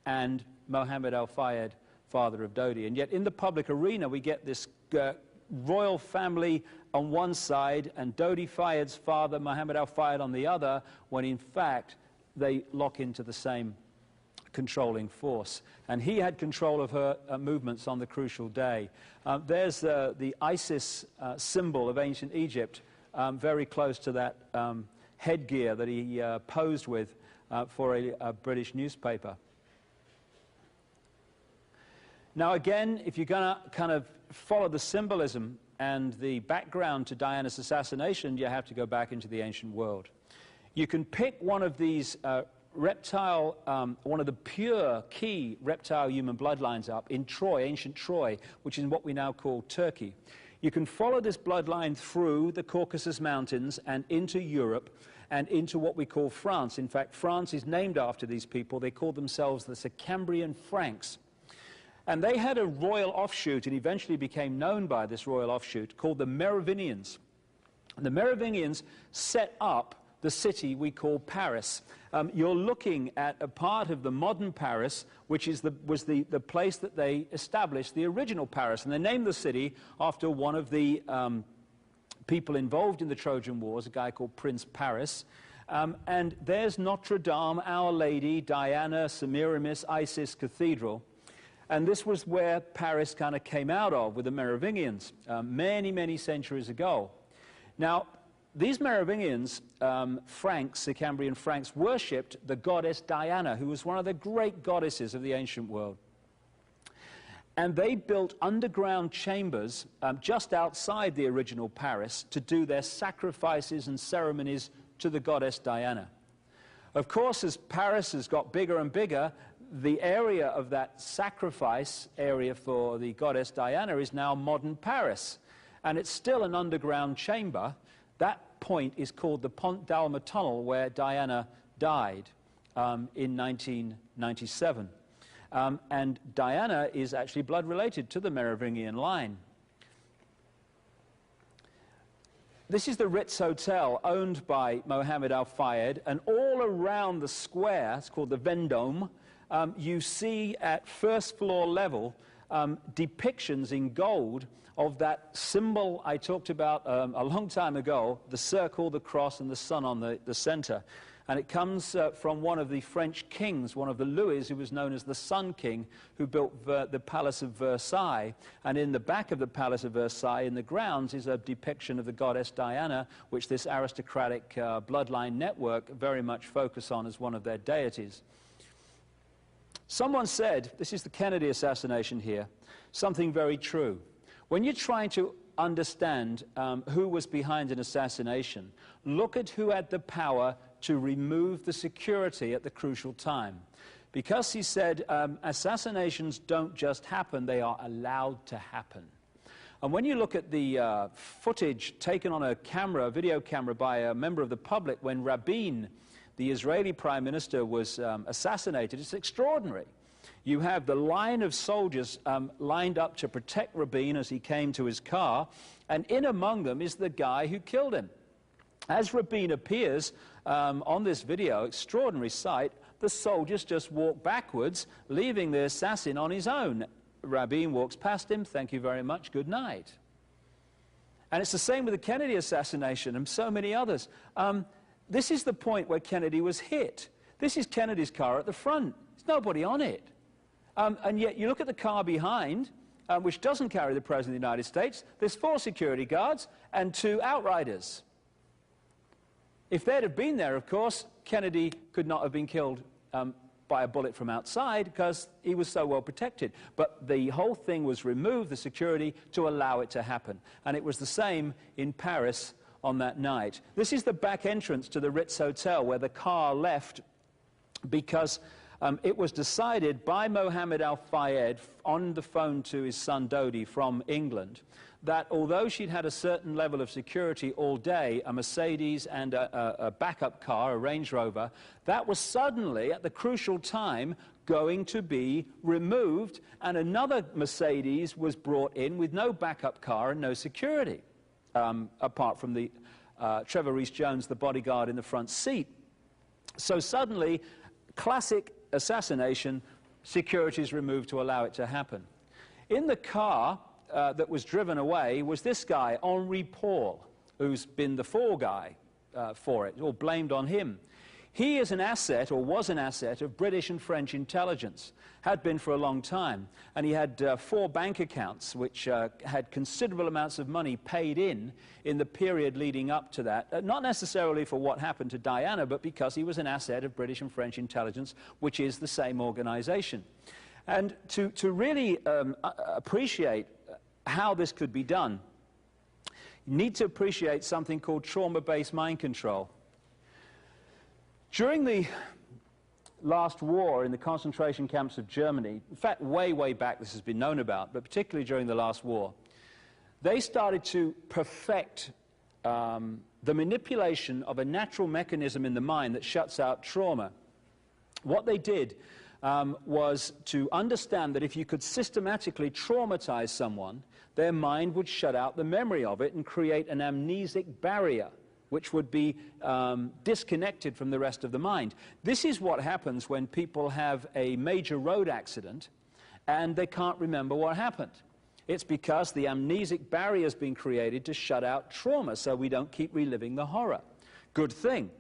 and Mohammed al-Fayed, father of Dodi. And yet in the public arena we get this royal family on one side and Dodi Fayed's father, Mohammed al-Fayed, on the other, when in fact they lock into the same controlling force. And he had control of her movements on the crucial day. There's the Isis symbol of ancient Egypt, very close to that headgear that he posed with for a British newspaper. Now again, if you're going to kind of follow the symbolism and the background to Diana's assassination, you have to go back into the ancient world. You can pick one of these reptile, one of the pure key reptile human bloodlines up in Troy, ancient Troy, which is what we now call Turkey. You can follow this bloodline through the Caucasus Mountains and into Europe and into what we call France. In fact, France is named after these people. They called themselves the Sicambrian Franks. And they had a royal offshoot, and eventually became known by this royal offshoot, called the Merovingians. And the Merovingians set up the city we call Paris. You're looking at a part of the modern Paris, which is was the place that they established the original Paris. And they named the city after one of the people involved in the Trojan Wars, a guy called Prince Paris. And there's Notre Dame, Our Lady, Diana, Semiramis, Isis Cathedral. And this was where Paris kind of came out of with the Merovingians many, many centuries ago. Now, these Merovingians, Franks, Sicambrian Franks, worshipped the goddess Diana, who was one of the great goddesses of the ancient world. And they built underground chambers just outside the original Paris to do their sacrifices and ceremonies to the goddess Diana. Of course, as Paris has got bigger and bigger, the area of that sacrifice area for the goddess Diana is now modern Paris. And it's still an underground chamber. That point is called the Pont d'Alma Tunnel, where Diana died in 1997. And Diana is actually blood related to the Merovingian line. This is the Ritz Hotel, owned by Mohammed Al-Fayed, and all around the square, it's called the Vendome, you see at first floor level depictions in gold of that symbol I talked about a long time ago, the circle, the cross, and the sun on the center. And it comes from one of the French kings, one of the Louis, who was known as the Sun King, who built the Palace of Versailles. And in the back of the Palace of Versailles, in the grounds, is a depiction of the goddess Diana, which this aristocratic bloodline network very much focus on as one of their deities. Someone said, this is the Kennedy assassination here, something very true. When you're trying to understand who was behind an assassination, look at who had the power to remove the security at the crucial time. Because he said assassinations don't just happen, they are allowed to happen. And when you look at the footage taken on a camera, a video camera, by a member of the public when Rabin, the Israeli prime minister, was assassinated, it's extraordinary. You have the line of soldiers lined up to protect Rabin as he came to his car, and in among them is the guy who killed him. As Rabin appears on this video, extraordinary sight, the soldiers just walk backwards, leaving the assassin on his own. Rabin walks past him, thank you very much, good night. And it's the same with the Kennedy assassination and so many others. This is the point where Kennedy was hit. This is Kennedy's car at the front. There's nobody on it. And yet you look at the car behind, which doesn't carry the President of the United States, there's 4 security guards and 2 outriders. If they'd have been there, of course, Kennedy could not have been killed by a bullet from outside because he was so well protected. But the whole thing was removed, the security, to allow it to happen. And it was the same in Paris on that night. This is the back entrance to the Ritz Hotel where the car left because it was decided by Mohammed Al-Fayed on the phone to his son Dodi from England that although she'd had a certain level of security all day, a Mercedes and a backup car, a Range Rover, that was suddenly, at the crucial time, going to be removed, and another Mercedes was brought in with no backup car and no security, apart from the Trevor Rees-Jones, the bodyguard in the front seat. So suddenly, classic assassination, security is removed to allow it to happen. In the car that was driven away was this guy, Henri Paul, who's been the fall guy for it, or blamed on him. He is an asset, or was an asset, of British and French intelligence, had been for a long time, and he had 4 bank accounts which had considerable amounts of money paid in the period leading up to that, not necessarily for what happened to Diana, but because he was an asset of British and French intelligence, which is the same organization. And to really appreciate how this could be done, you need to appreciate something called trauma-based mind control. During the last war in the concentration camps of Germany, in fact, way, way back this has been known about, but particularly during the last war, they started to perfect the manipulation of a natural mechanism in the mind that shuts out trauma. What they did was to understand that if you could systematically traumatize someone, their mind would shut out the memory of it and create an amnesic barrier, which would be disconnected from the rest of the mind. This is what happens when people have a major road accident and they can't remember what happened. It's because the amnesic barrier has been created to shut out trauma so we don't keep reliving the horror. Good thing.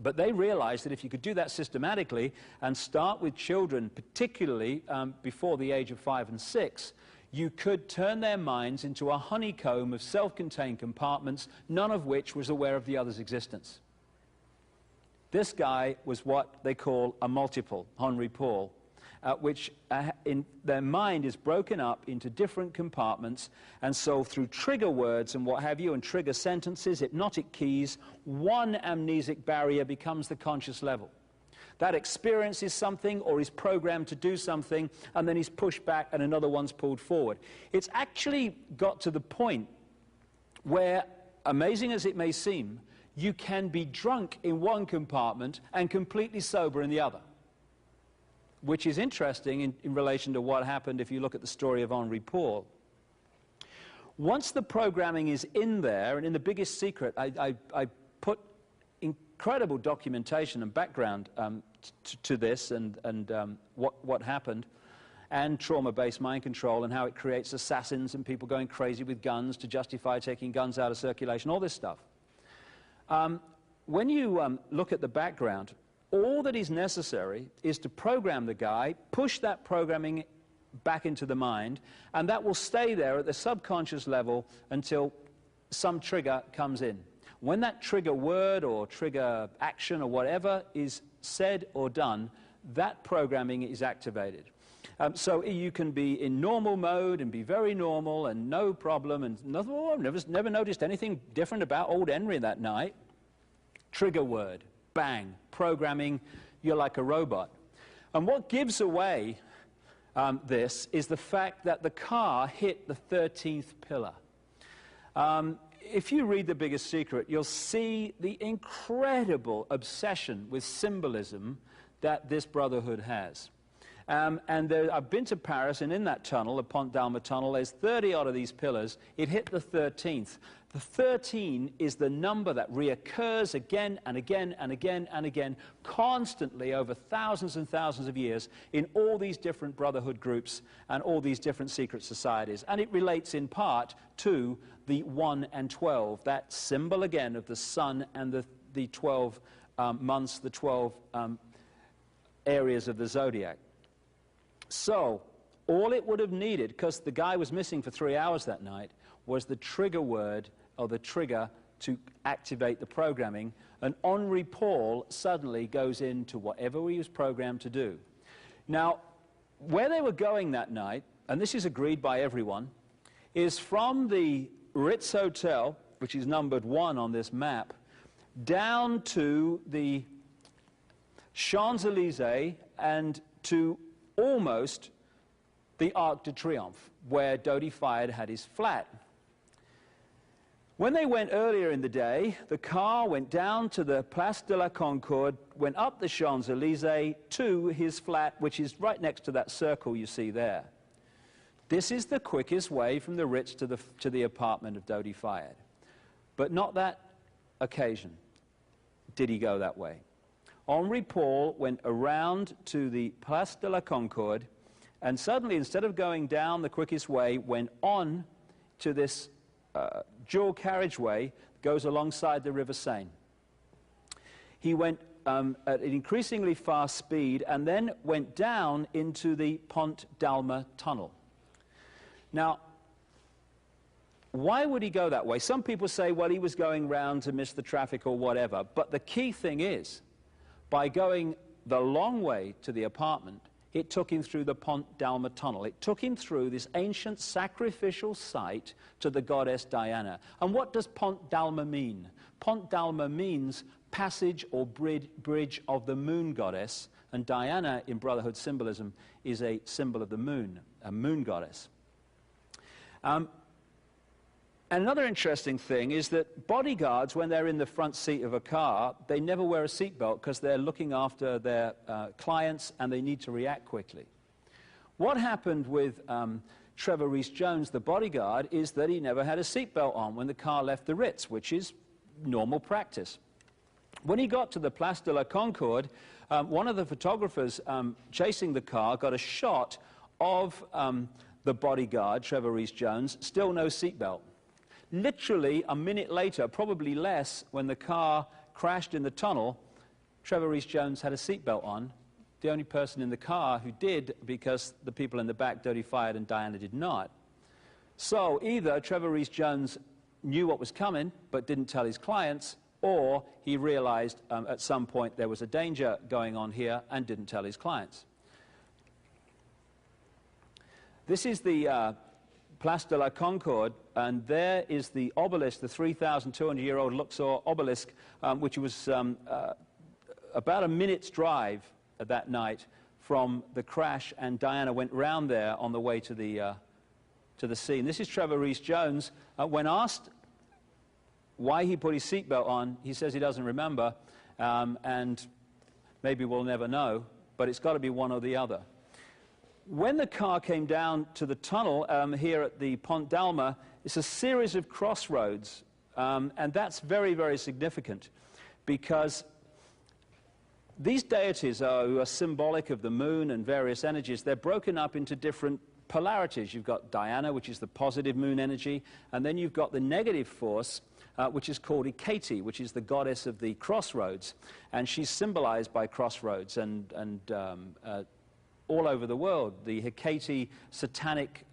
But they realized that if you could do that systematically and start with children, particularly before the age of 5 and 6, you could turn their minds into a honeycomb of self-contained compartments, none of which was aware of the other's existence. This guy was what they call a multiple, Henri Paul, which in their mind is broken up into different compartments, and so through trigger words and what have you, and trigger sentences, hypnotic keys, one amnesic barrier becomes the conscious level. That experiences something or is programmed to do something, and then he's pushed back and another one's pulled forward. It's actually got to the point where, amazing as it may seem, you can be drunk in one compartment and completely sober in the other, which is interesting in relation to what happened if you look at the story of Henri Paul. Once the programming is in there, and in the biggest secret, I put incredible documentation and background to this and what happened, and trauma-based mind control and how it creates assassins and people going crazy with guns to justify taking guns out of circulation, all this stuff. When you look at the background, all that is necessary is to program the guy, push that programming back into the mind, and that will stay there at the subconscious level until some trigger comes in. When that trigger word or trigger action or whatever is said or done, that programming is activated. So you can be in normal mode and be very normal and no problem and nothing, oh, I've never noticed anything different about old Henry that night. Trigger word, bang, programming, you're like a robot. And what gives away this is the fact that the car hit the 13th pillar. If you read The Biggest Secret, you'll see the incredible obsession with symbolism that this brotherhood has. I've been to Paris, and in that tunnel, the Pont d'Alma tunnel, there's 30 odd of these pillars. It hit the 13th. The 13 is the number that reoccurs again and again and again and again, constantly over thousands and thousands of years in all these different brotherhood groups and all these different secret societies. And it relates in part to the 1 and 12, that symbol again of the sun and the 12 months, the 12 areas of the zodiac. So all it would have needed, because the guy was missing for 3 hours that night, was the trigger word or the trigger to activate the programming, and Henri Paul suddenly goes into whatever he was programmed to do. Now, where they were going that night, and this is agreed by everyone, is from the Ritz Hotel, which is numbered 1 on this map, down to the Champs-Élysées and to almost the Arc de Triomphe, where Dodi Fayed had his flat. When they went earlier in the day, the car went down to the Place de la Concorde, went up the Champs-Élysées to his flat, which is right next to that circle you see there. This is the quickest way from the Ritz to the apartment of Dodi Fayed. But not that occasion did he go that way. Henri Paul went around to the Place de la Concorde, and suddenly, instead of going down the quickest way, went on to this dual carriageway that goes alongside the River Seine. He went at an increasingly fast speed and then went down into the Pont d'Alma tunnel. Now, why would he go that way? Some people say, well, he was going round to miss the traffic or whatever, but the key thing is, by going the long way to the apartment, it took him through the Pont d'Alma tunnel. It took him through this ancient sacrificial site to the goddess Diana. And what does Pont d'Alma mean? Pont d'Alma means passage or bridge of the moon goddess, And Diana, in Brotherhood symbolism, is a symbol of the moon, a moon goddess. Another interesting thing is that bodyguards, when they're in the front seat of a car, they never wear a seatbelt because they're looking after their clients and they need to react quickly. What happened with Trevor Rees-Jones, the bodyguard, is that he never had a seatbelt on when the car left the Ritz, which is normal practice. When he got to the Place de la Concorde, one of the photographers chasing the car got a shot of the bodyguard, Trevor Rees-Jones, still no seatbelt. Literally a minute later, probably less, when the car crashed in the tunnel, Trevor Rees-Jones had a seatbelt on, the only person in the car who did, because the people in the back dirty fired and Diana did not. So either Trevor Rees-Jones knew what was coming but didn't tell his clients, or he realized at some point there was a danger going on here and didn't tell his clients. This is the Place de la Concorde, and there is the obelisk, the 3,200-year-old Luxor obelisk, which was about a minute's drive that night from the crash, and Diana went round there on the way to the scene. This is Trevor Rees-Jones. When asked why he put his seatbelt on, he says he doesn't remember, and maybe we'll never know, but it's got to be one or the other. When the car came down to the tunnel here at the Pont d'Alma, it's a series of crossroads, and that's very, very significant, because these deities who are symbolic of the moon and various energies, they're broken up into different polarities. You've got Diana, which is the positive moon energy, and then you've got the negative force, which is called Icke, which is the goddess of the crossroads, and she's symbolized by crossroads and all over the world. The Hecate satanic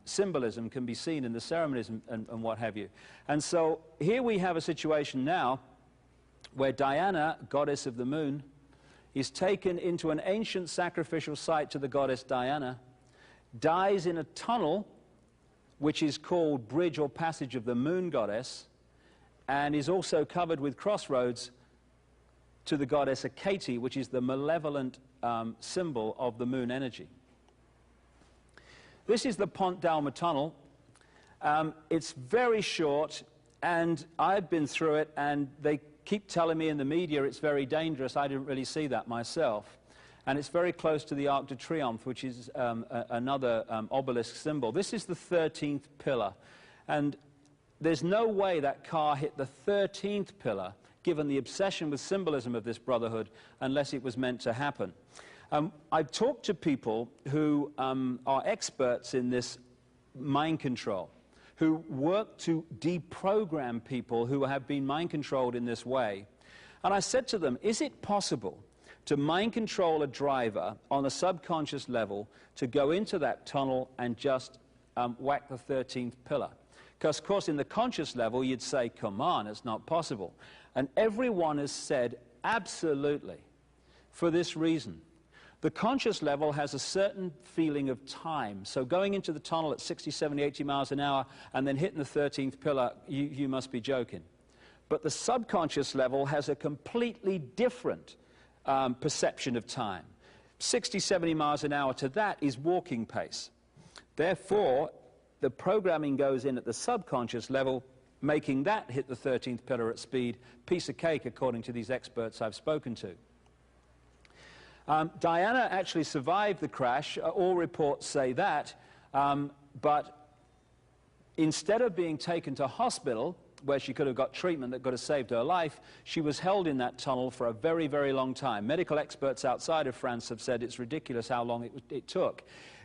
symbolism can be seen in the ceremonies and what have you. And so here we have a situation now where Diana, goddess of the moon, is taken into an ancient sacrificial site to the goddess Diana, dies in a tunnel which is called Bridge or Passage of the Moon Goddess, and is also covered with crossroads to the goddess Hecate, which is the malevolent symbol of the moon energy. This is the Pont d'Alma tunnel. It's very short, and I've been through it, and they keep telling me in the media it's very dangerous. I didn't really see that myself. And it's very close to the Arc de Triomphe, which is another obelisk symbol. This is the 13th pillar, and there's no way that car hit the 13th pillar, given the obsession with symbolism of this brotherhood, unless it was meant to happen. I've talked to people who are experts in this mind control, who work to deprogram people who have been mind controlled in this way. And I said to them, is it possible to mind control a driver on a subconscious level to go into that tunnel and just whack the 13th pillar? Because, of course, in the conscious level, you'd say, come on, it's not possible. And everyone has said, absolutely, for this reason. The conscious level has a certain feeling of time. So going into the tunnel at 60, 70, 80 miles an hour and then hitting the 13th pillar, you must be joking. But the subconscious level has a completely different perception of time. 60, 70 miles an hour to that is walking pace. Therefore, the programming goes in at the subconscious level, making that hit the 13th pillar at speed. Piece of cake, according to these experts I've spoken to. Diana actually survived the crash. All reports say that. But instead of being taken to hospital, where she could have got treatment that could have saved her life, she was held in that tunnel for a very, very long time. Medical experts outside of France have said it's ridiculous how long it took.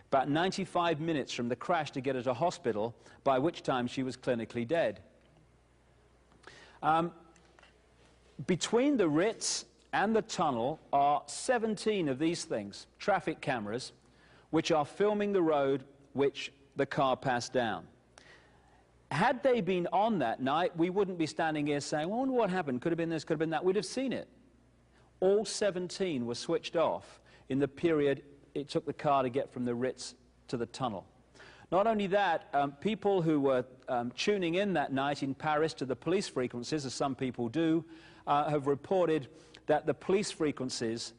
About 95 minutes from the crash to get her to hospital, by which time she was clinically dead. Between the Ritz and the tunnel are 17 of these things, traffic cameras, which are filming the road which the car passed down. Had they been on that night, we wouldn't be standing here saying, well, I wonder what happened, could have been this, could have been that. We'd have seen it. All 17 were switched off in the period it took the car to get from the Ritz to the tunnel. Not only that, people who were tuning in that night in Paris to the police frequencies, as some people do, have reported that the police frequencies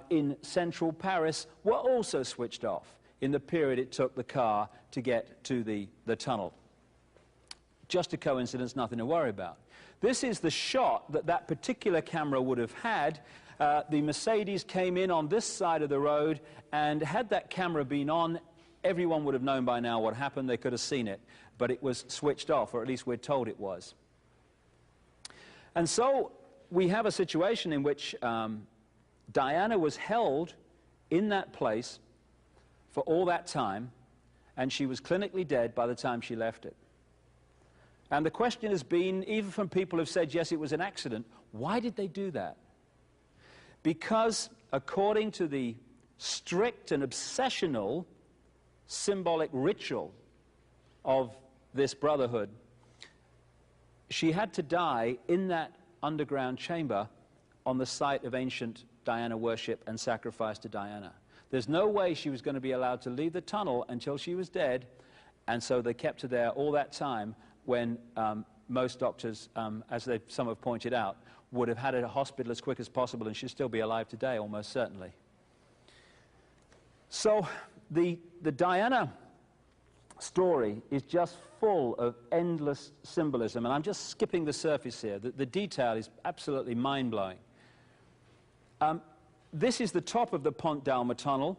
in central Paris were also switched off in the period it took the car to get to the tunnel. Just a coincidence, nothing to worry about. This is the shot that that particular camera would have had. The Mercedes came in on this side of the road, and had that camera been on, everyone would have known by now what happened. They could have seen it, but it was switched off, or at least we're told it was. And so we have a situation in which Diana was held in that place for all that time, and she was clinically dead by the time she left it. And the question has been, even from people who have said, yes, it was an accident, why did they do that? Because according to the strict and obsessional symbolic ritual of this brotherhood, she had to die in that underground chamber on the site of ancient Diana worship and sacrifice to Diana. There's no way she was going to be allowed to leave the tunnel until she was dead, and so they kept her there all that time when most doctors, as some have pointed out, would have had her at a hospital as quick as possible, and she'd still be alive today, almost certainly. So the Diana story is just full of endless symbolism, and I'm just skipping the surface here. The detail is absolutely mind-blowing. This is the top of the Pont d'Alma tunnel,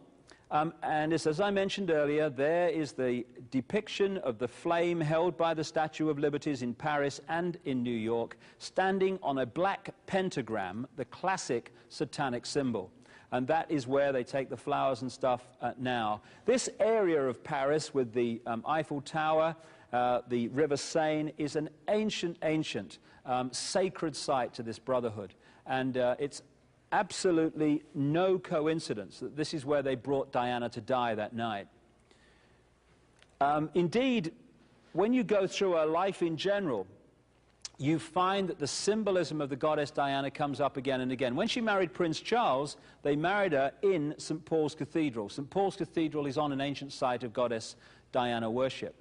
and as I mentioned earlier, there is the depiction of the flame held by the Statue of Liberties in Paris and in New York, standing on a black pentagram, the classic satanic symbol. And that is where they take the flowers and stuff now. This area of Paris with the Eiffel Tower, the River Seine, is an ancient sacred site to this brotherhood. And it's absolutely no coincidence that this is where they brought Diana to die that night. Indeed, when you go through her life in general, you find that the symbolism of the goddess Diana comes up again and again. When she married Prince Charles, they married her in St. Paul's Cathedral. St. Paul's Cathedral is on an ancient site of goddess Diana worship.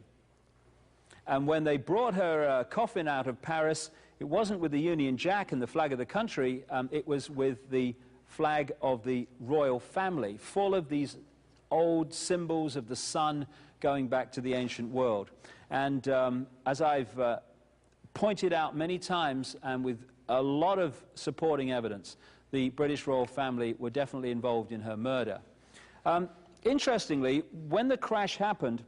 And when they brought her coffin out of Paris, it wasn't with the Union Jack and the flag of the country, it was with the flag of the royal family, full of these old symbols of the sun going back to the ancient world. And as I've pointed out many times, and with a lot of supporting evidence, the British royal family were definitely involved in her murder. Interestingly, when the crash happened,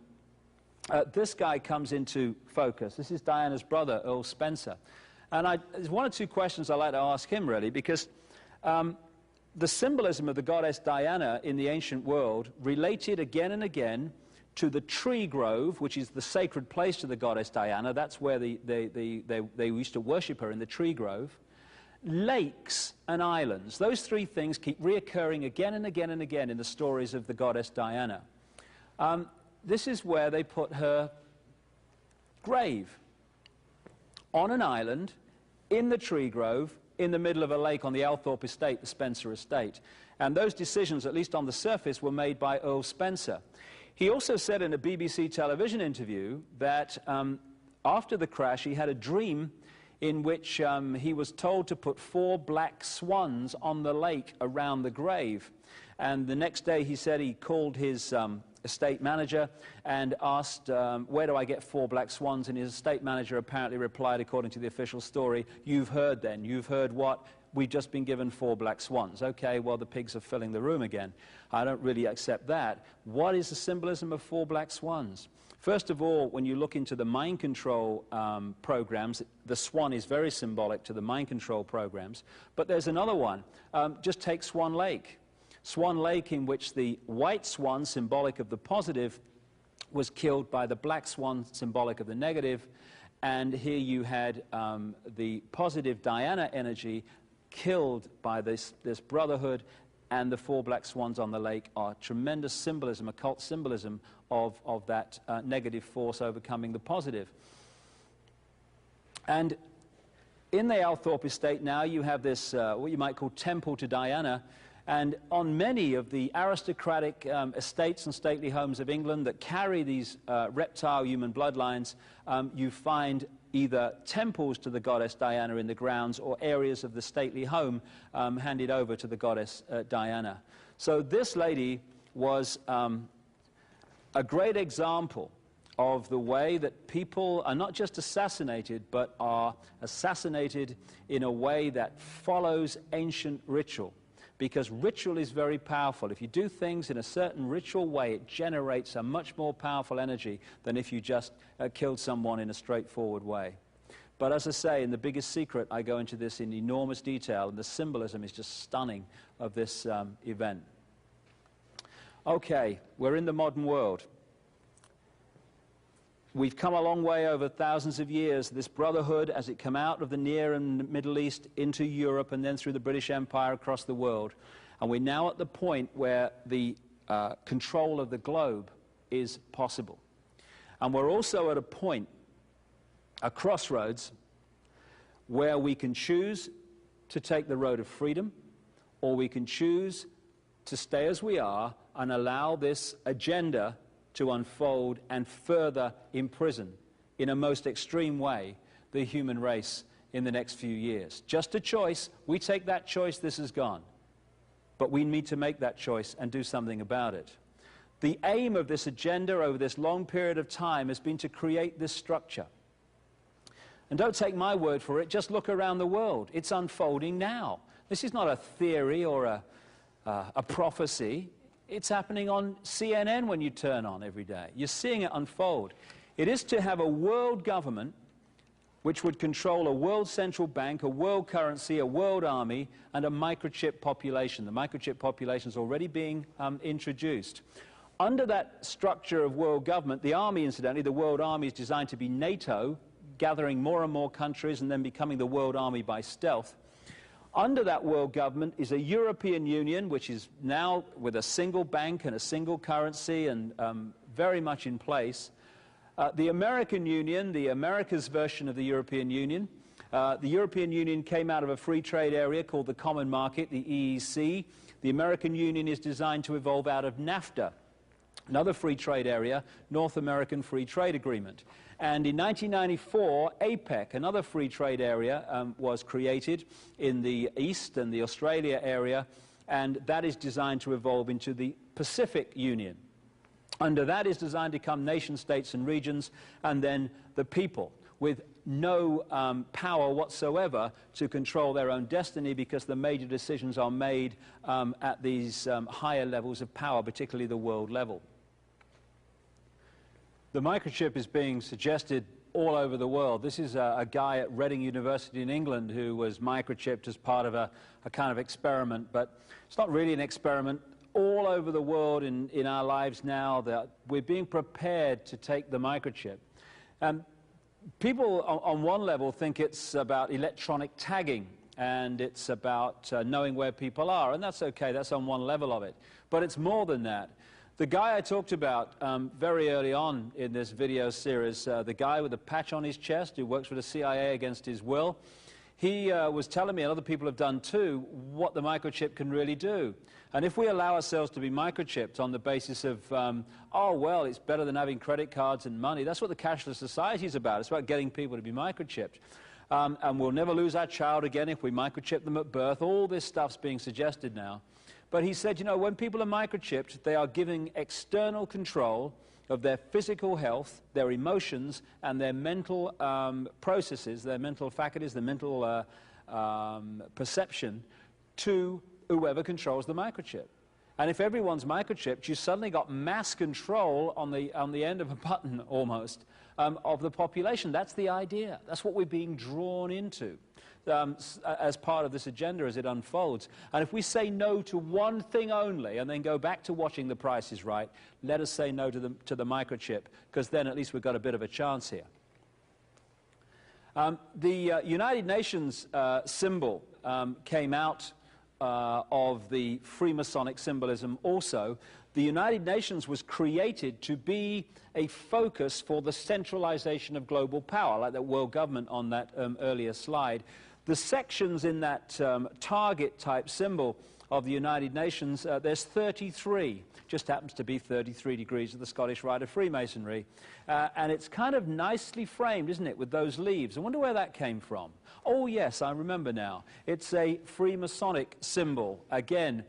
this guy comes into focus. This is Diana's brother, Earl Spencer. And there's one or two questions I'd like to ask him, really, because the symbolism of the goddess Diana in the ancient world related again and again to the tree grove, which is the sacred place to the goddess Diana. That's where they used to worship her, in the tree grove. Lakes and islands. Those three things keep reoccurring again and again and again in the stories of the goddess Diana. This is where they put her grave, on an island, in the tree grove, in the middle of a lake on the Althorpe estate, the Spencer estate. And those decisions, at least on the surface, were made by Earl Spencer. He also said in a BBC television interview that after the crash he had a dream in which he was told to put 4 black swans on the lake around the grave. And the next day he said he called his estate manager and asked, where do I get 4 black swans? And his estate manager apparently replied, according to the official story, "You've heard then. You've heard what? We've just been given 4 black swans." Okay, well, the pigs are filling the room again. I don't really accept that. What is the symbolism of 4 black swans? First of all, when you look into the mind control programs, the swan is very symbolic to the mind control programs. But there's another one. Just take Swan Lake. Swan Lake, in which the white swan, symbolic of the positive, was killed by the black swan, symbolic of the negative. And here you had the positive Diana energy killed by this brotherhood, and the 4 black swans on the lake are tremendous symbolism, occult symbolism of that negative force overcoming the positive. And in the Althorpe estate now you have this, what you might call temple to Diana, And on many of the aristocratic estates and stately homes of England that carry these reptile human bloodlines, you find either temples to the goddess Diana in the grounds or areas of the stately home handed over to the goddess Diana. So this lady was a great example of the way that people are not just assassinated, but are assassinated in a way that follows ancient ritual. Because ritual is very powerful. If you do things in a certain ritual way, it generates a much more powerful energy than if you just killed someone in a straightforward way. But as I say, in The Biggest Secret, I go into this in enormous detail, and the symbolism is just stunning of this event. Okay, we're in the modern world. We've come a long way over thousands of years. This brotherhood, as it came out of the Near and Middle East into Europe and then through the British Empire across the world. And we're now at the point where the control of the globe is possible. And we're also at a point, a crossroads, where we can choose to take the road of freedom, or we can choose to stay as we are and allow this agenda to unfold and further imprison, in a most extreme way, the human race in the next few years. Just a choice. We take that choice, this is gone. But we need to make that choice and do something about it. The aim of this agenda over this long period of time has been to create this structure. And don't take my word for it, just look around the world. It's unfolding now. This is not a theory or a prophecy. It's happening on CNN when you turn on every day. You're seeing it unfold. It is to have a world government which would control a world central bank, a world currency, a world army, and a microchip population. The microchip population is already being introduced. Under that structure of world government, the army, incidentally, the world army is designed to be NATO, gathering more and more countries and then becoming the world army by stealth. Under that world government is a European Union, which is now with a single bank and a single currency and very much in place. The American Union, the America's version of the European Union. The European Union came out of a free trade area called the Common Market, the EEC. The American Union is designed to evolve out of NAFTA, another free trade area, North American Free Trade Agreement. And in 1994, APEC, another free trade area, was created in the East and the Australia area, and that is designed to evolve into the Pacific Union. Under that is designed to come nation states and regions, and then the people, with no power whatsoever to control their own destiny, because the major decisions are made at these higher levels of power, particularly the world level. The microchip is being suggested all over the world. This is a guy at Reading University in England who was microchipped as part of a kind of experiment, but it's not really an experiment. All over the world in our lives now, that we're being prepared to take the microchip. People on one level think it's about electronic tagging and it's about knowing where people are, and that's okay, that's on one level of it. But it's more than that. The guy I talked about very early on in this video series, the guy with the patch on his chest who works for the CIA against his will, he was telling me, and other people have done too, what the microchip can really do. And if we allow ourselves to be microchipped on the basis of, oh, well, it's better than having credit cards and money, that's what the cashless society is about. It's about getting people to be microchipped. And we'll never lose our child again if we microchip them at birth. All this stuff's being suggested now. But he said, you know, when people are microchipped, they are giving external control of their physical health, their emotions, and their mental processes, their mental faculties, their mental perception to whoever controls the microchip. And if everyone's microchipped, you suddenly got mass control on the end of a button, almost, of the population. That's the idea. That's what we're being drawn into as part of this agenda as it unfolds. And if we say no to one thing only and then go back to watching The Price is Right, let us say no to the microchip, because then at least we've got a bit of a chance here. The United Nations symbol came out of the Freemasonic symbolism also. The United Nations was created to be a focus for the centralization of global power, like that world government on that earlier slide. The sections in that target-type symbol of the United Nations, there's 33. Just happens to be 33 degrees of the Scottish Rite of Freemasonry. And it's kind of nicely framed, isn't it, with those leaves. I wonder where that came from. Oh, yes, I remember now. It's a Freemasonic symbol, again,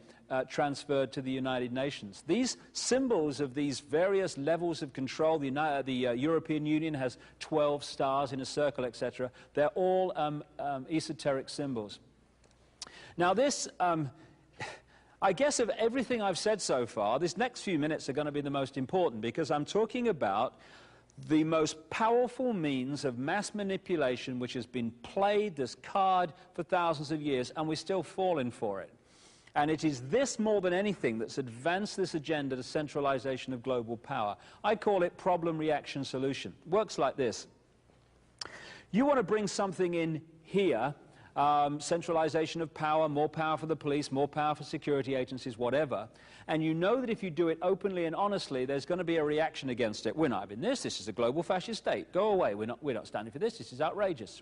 transferred to the United Nations. These symbols of these various levels of control, the European Union has 12 stars in a circle, etc. They're all esoteric symbols. Now this, I guess of everything I've said so far, this next few minutes are going to be the most important, because I'm talking about the most powerful means of mass manipulation which has been played this card for thousands of years, and we're still falling for it. And it is this more than anything that's advanced this agenda to centralization of global power. I call it problem, reaction, solution. It works like this. You want to bring something in here, centralization of power, more power for the police, more power for security agencies, whatever, and you know that if you do it openly and honestly, there's going to be a reaction against it. We're not having this. This is a global fascist state. Go away. We're not standing for this. This is outrageous.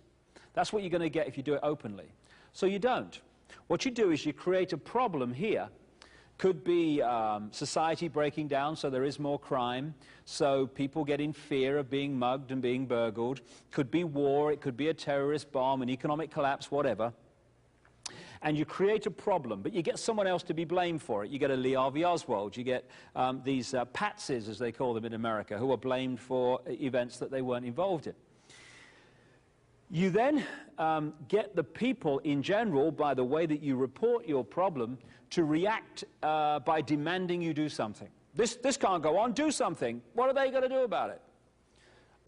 That's what you're going to get if you do it openly. So you don't. What you do is you create a problem here. Could be society breaking down, so there is more crime, so people get in fear of being mugged and being burgled. Could be war, it could be a terrorist bomb, an economic collapse, whatever. And you create a problem, but you get someone else to be blamed for it. You get a Lee Harvey Oswald, you get these patsies, as they call them in America, who are blamed for events that they weren't involved in. You then get the people in general, by the way that you report your problem, to react by demanding you do something. This can't go on, do something. What are they going to do about it?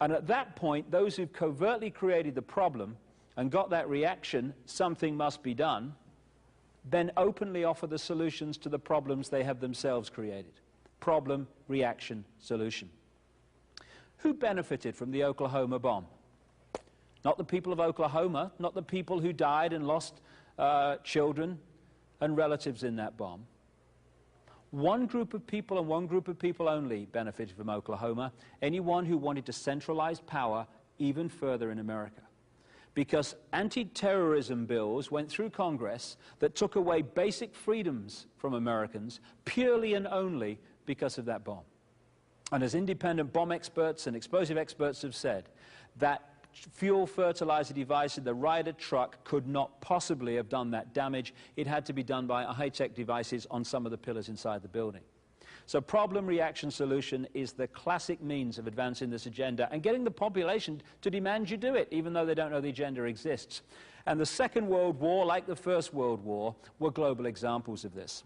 And at that point, those who've covertly created the problem and got that reaction, something must be done, then openly offer the solutions to the problems they have themselves created. Problem, reaction, solution. Who benefited from the Oklahoma bomb? Not the people of Oklahoma, not the people who died and lost children and relatives in that bomb. One group of people and one group of people only benefited from Oklahoma, anyone who wanted to centralize power even further in America. Because anti-terrorism bills went through Congress that took away basic freedoms from Americans purely and only because of that bomb. And as independent bomb experts and explosive experts have said, that fuel fertilizer device in the Ryder truck could not possibly have done that damage. It had to be done by high-tech devices on some of the pillars inside the building. So problem, reaction, solution is the classic means of advancing this agenda and getting the population to demand you do it, even though they don't know the agenda exists. And the Second World War, like the First World War, were global examples of this.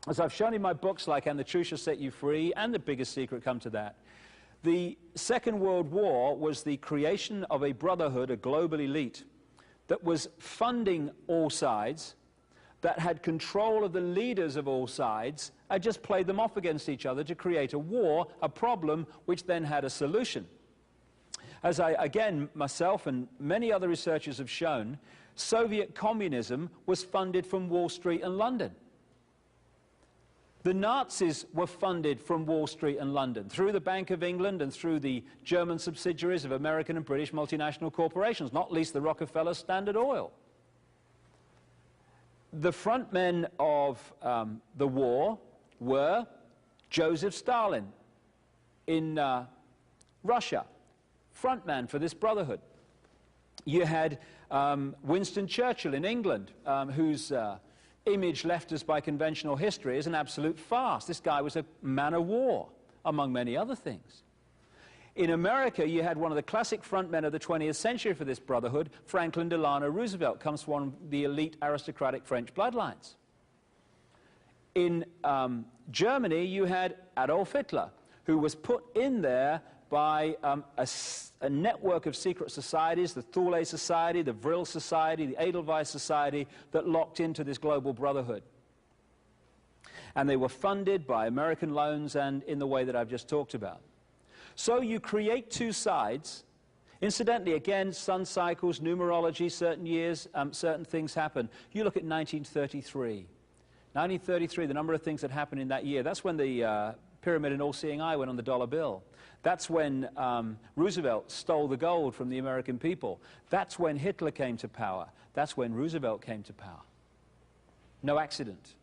As I've shown in my books like And the Truth Shall Set You Free and The Biggest Secret, come to that, the Second World War was the creation of a brotherhood, a global elite, that was funding all sides, that had control of the leaders of all sides, and just played them off against each other to create a war, a problem, which then had a solution. As again, myself and many other researchers have shown, Soviet communism was funded from Wall Street and London. The Nazis were funded from Wall Street and London, through the Bank of England and through the German subsidiaries of American and British multinational corporations, not least the Rockefeller Standard Oil. The front men of the war were Joseph Stalin in Russia, front man for this brotherhood. You had Winston Churchill in England, whose image left us by conventional history is an absolute farce. This guy was a man of war, among many other things. In America, you had one of the classic frontmen of the 20th century for this brotherhood, Franklin Delano Roosevelt, comes from one of the elite aristocratic French bloodlines. In Germany, you had Adolf Hitler, who was put in there by a network of secret societies, the Thule Society, the Vril Society, the Edelweiss Society, that locked into this global brotherhood. And they were funded by American loans and in the way that I've just talked about. So you create two sides. Incidentally, again, sun cycles, numerology, certain years, certain things happen. You look at 1933. 1933, the number of things that happened in that year, that's when the pyramid and all-seeing eye went on the dollar bill. That's when Roosevelt stole the gold from the American people. That's when Hitler came to power. That's when Roosevelt came to power. No accident,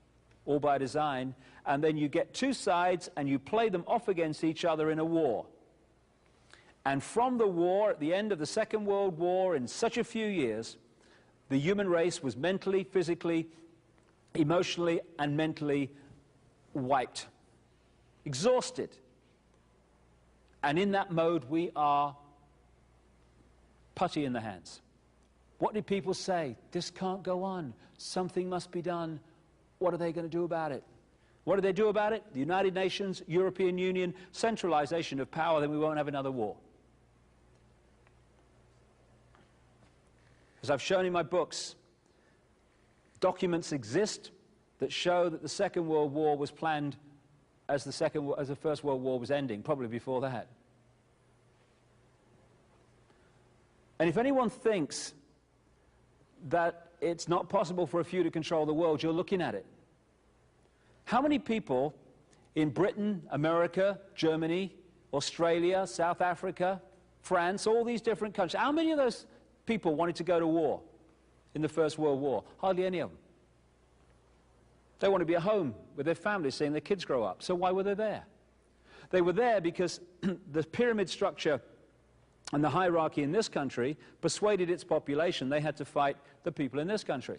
all by design. And then you get two sides and you play them off against each other in a war. And from the war, at the end of the Second World War, in such a few years, the human race was mentally, physically, emotionally, and mentally wiped, exhausted. And in that mode, we are putty in the hands. What did people say? This can't go on. Something must be done. What are they going to do about it? What do they do about it? The United Nations, European Union, centralization of power, then we won't have another war. As I've shown in my books, documents exist that show that the Second World War was planned as the First World War was ending, probably before that. And if anyone thinks that it's not possible for a few to control the world, you're looking at it. How many people in Britain, America, Germany, Australia, South Africa, France, all these different countries, how many of those people wanted to go to war in the First World War? Hardly any of them. They want to be at home with their families, seeing their kids grow up. So why were they there? They were there because the pyramid structure and the hierarchy in this country persuaded its population they had to fight the people in this country.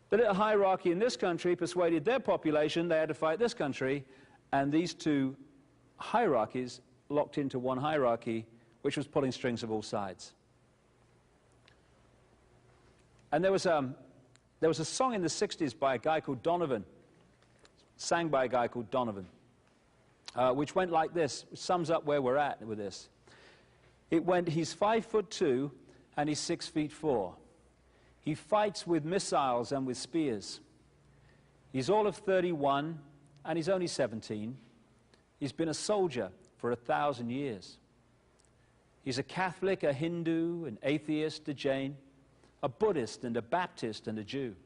The little hierarchy in this country persuaded their population they had to fight this country, and these two hierarchies locked into one hierarchy, which was pulling strings of all sides. And there was a song in the 60s by a guy called Donovan, sang by a guy called Donovan, which went like this, which sums up where we're at with this. It went, he's 5'2" and he's 6'4". He fights with missiles and with spears. He's all of 31 and he's only 17. He's been a soldier for 1,000 years. He's a Catholic, a Hindu, an atheist, a Jain, a Buddhist and a Baptist and a Jew.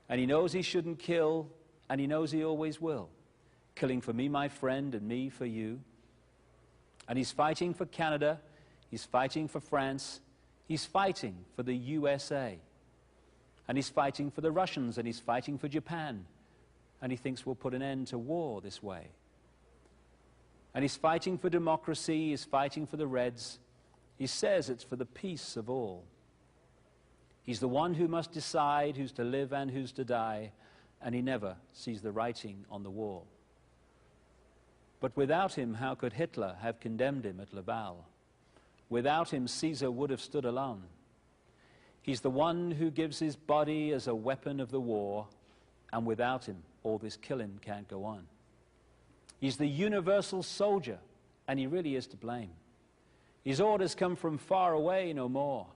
And he knows he shouldn't kill, and he knows he always will. Killing for me, my friend, and me for you. And he's fighting for Canada, he's fighting for France, he's fighting for the USA. And he's fighting for the Russians, and he's fighting for Japan. And he thinks we'll put an end to war this way. And he's fighting for democracy, he's fighting for the Reds. He says it's for the peace of all. He's the one who must decide who's to live and who's to die, and he never sees the writing on the wall. But without him, how could Hitler have condemned him at Laval? Without him, Caesar would have stood alone. He's the one who gives his body as a weapon of the war, and without him, all this killing can't go on. He's the universal soldier, and he really is to blame. His orders come from far away no more.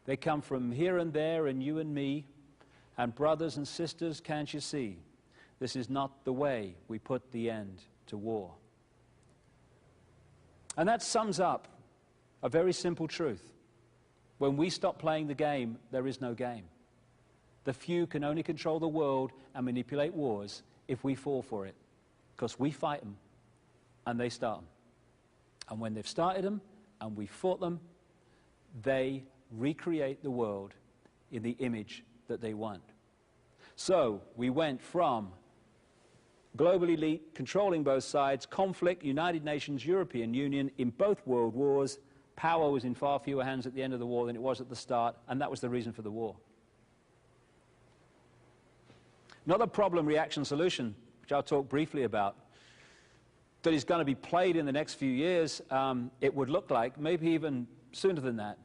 They come from here and there and you and me, and brothers and sisters, can't you see? This is not the way we put the end to war. And that sums up a very simple truth. When we stop playing the game, there is no game. The few can only control the world and manipulate wars if we fall for it, because we fight them and they start them. And when they've started them and we fought them, they recreate the world in the image that they want. So we went from global elite controlling both sides, conflict, United Nations, European Union, in both world wars. Power was in far fewer hands at the end of the war than it was at the start, and that was the reason for the war. Another problem, reaction, solution, which I'll talk briefly about, that is going to be played in the next few years, it would look like, maybe even sooner than that,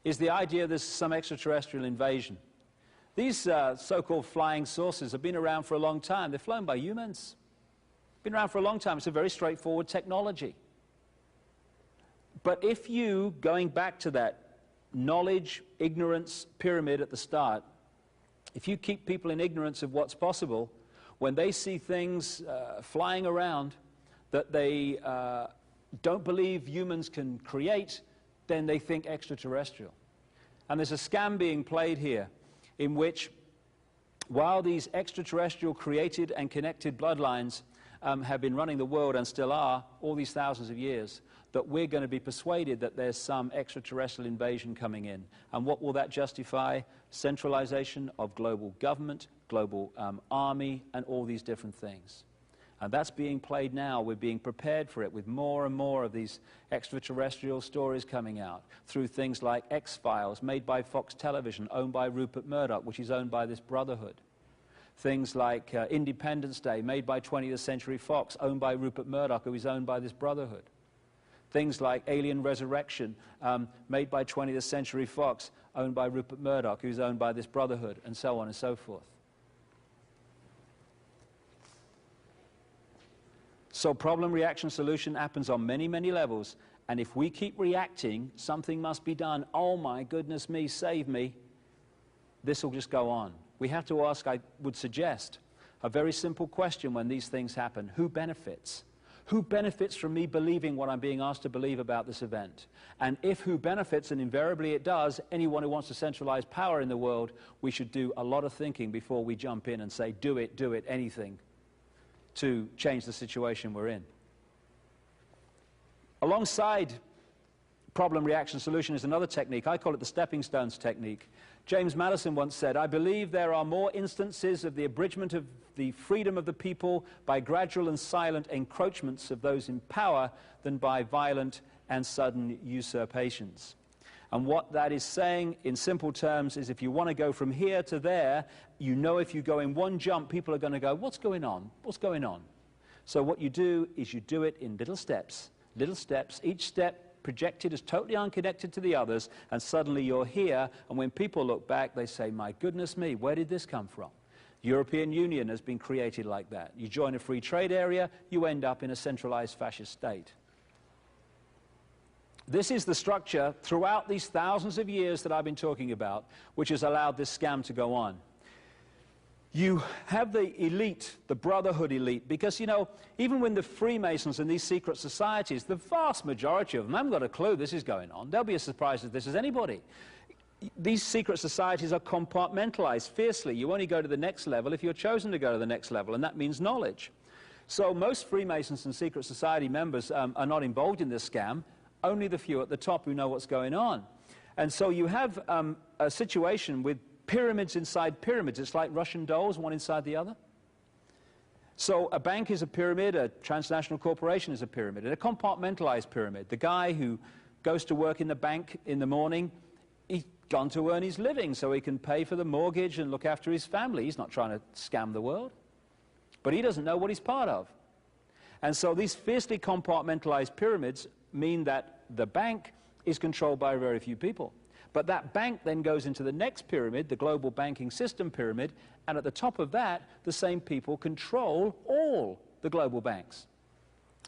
is the idea there's some extraterrestrial invasion. These so-called flying saucers have been around for a long time. They're flown by humans. Been around for a long time. It's a very straightforward technology. But if you, going back to that knowledge, ignorance pyramid at the start, if you keep people in ignorance of what's possible, when they see things flying around that they don't believe humans can create, then they think extraterrestrial. And there's a scam being played here in which, while these extraterrestrial created and connected bloodlines have been running the world and still are all these thousands of years, that we're going to be persuaded that there's some extraterrestrial invasion coming in. And what will that justify? Centralization of global government, global army, and all these different things. And that's being played now. We're being prepared for it with more and more of these extraterrestrial stories coming out through things like X-Files, made by Fox Television, owned by Rupert Murdoch, which is owned by this Brotherhood. Things like Independence Day, made by 20th Century Fox, owned by Rupert Murdoch, who is owned by this Brotherhood. Things like Alien Resurrection, made by 20th Century Fox, owned by Rupert Murdoch, who's owned by this Brotherhood, and so on and so forth. So problem, reaction, solution happens on many, many levels. And if we keep reacting, something must be done. Oh my goodness me, save me. This will just go on. We have to ask, I would suggest, a very simple question when these things happen. Who benefits? Who benefits from me believing what I'm being asked to believe about this event? And if who benefits, and invariably it does, anyone who wants to centralize power in the world, we should do a lot of thinking before we jump in and say, do it, anything to change the situation we're in. Alongside problem, reaction, solution is another technique. I call it the stepping stones technique. James Madison once said, I believe there are more instances of the abridgment of the freedom of the people by gradual and silent encroachments of those in power than by violent and sudden usurpations. And what that is saying in simple terms is if you want to go from here to there, you know if you go in one jump, people are going to go, what's going on? What's going on? So what you do is you do it in little steps, each step projected as totally unconnected to the others, and suddenly you're here, and when people look back, they say, my goodness me, where did this come from? European Union has been created like that. You join a free trade area, you end up in a centralized fascist state. This is the structure throughout these thousands of years that I've been talking about, which has allowed this scam to go on. You have the elite, the Brotherhood elite, because, you know, even when the Freemasons and these secret societies, the vast majority of them haven't got a clue this is going on. They'll be as surprised as this as anybody. These secret societies are compartmentalized fiercely. You only go to the next level if you're chosen to go to the next level, and that means knowledge. So most Freemasons and secret society members are not involved in this scam. Only the few at the top who know what's going on. And so you have a situation with pyramids inside pyramids. It's like Russian dolls, one inside the other. So a bank is a pyramid, a transnational corporation is a pyramid, and a compartmentalized pyramid. The guy who goes to work in the bank in the morning, he's gone to earn his living so he can pay for the mortgage and look after his family. He's not trying to scam the world. But he doesn't know what he's part of. And so these fiercely compartmentalized pyramids mean that the bank is controlled by very few people. But that bank then goes into the next pyramid, the global banking system pyramid, and at the top of that, the same people control all the global banks.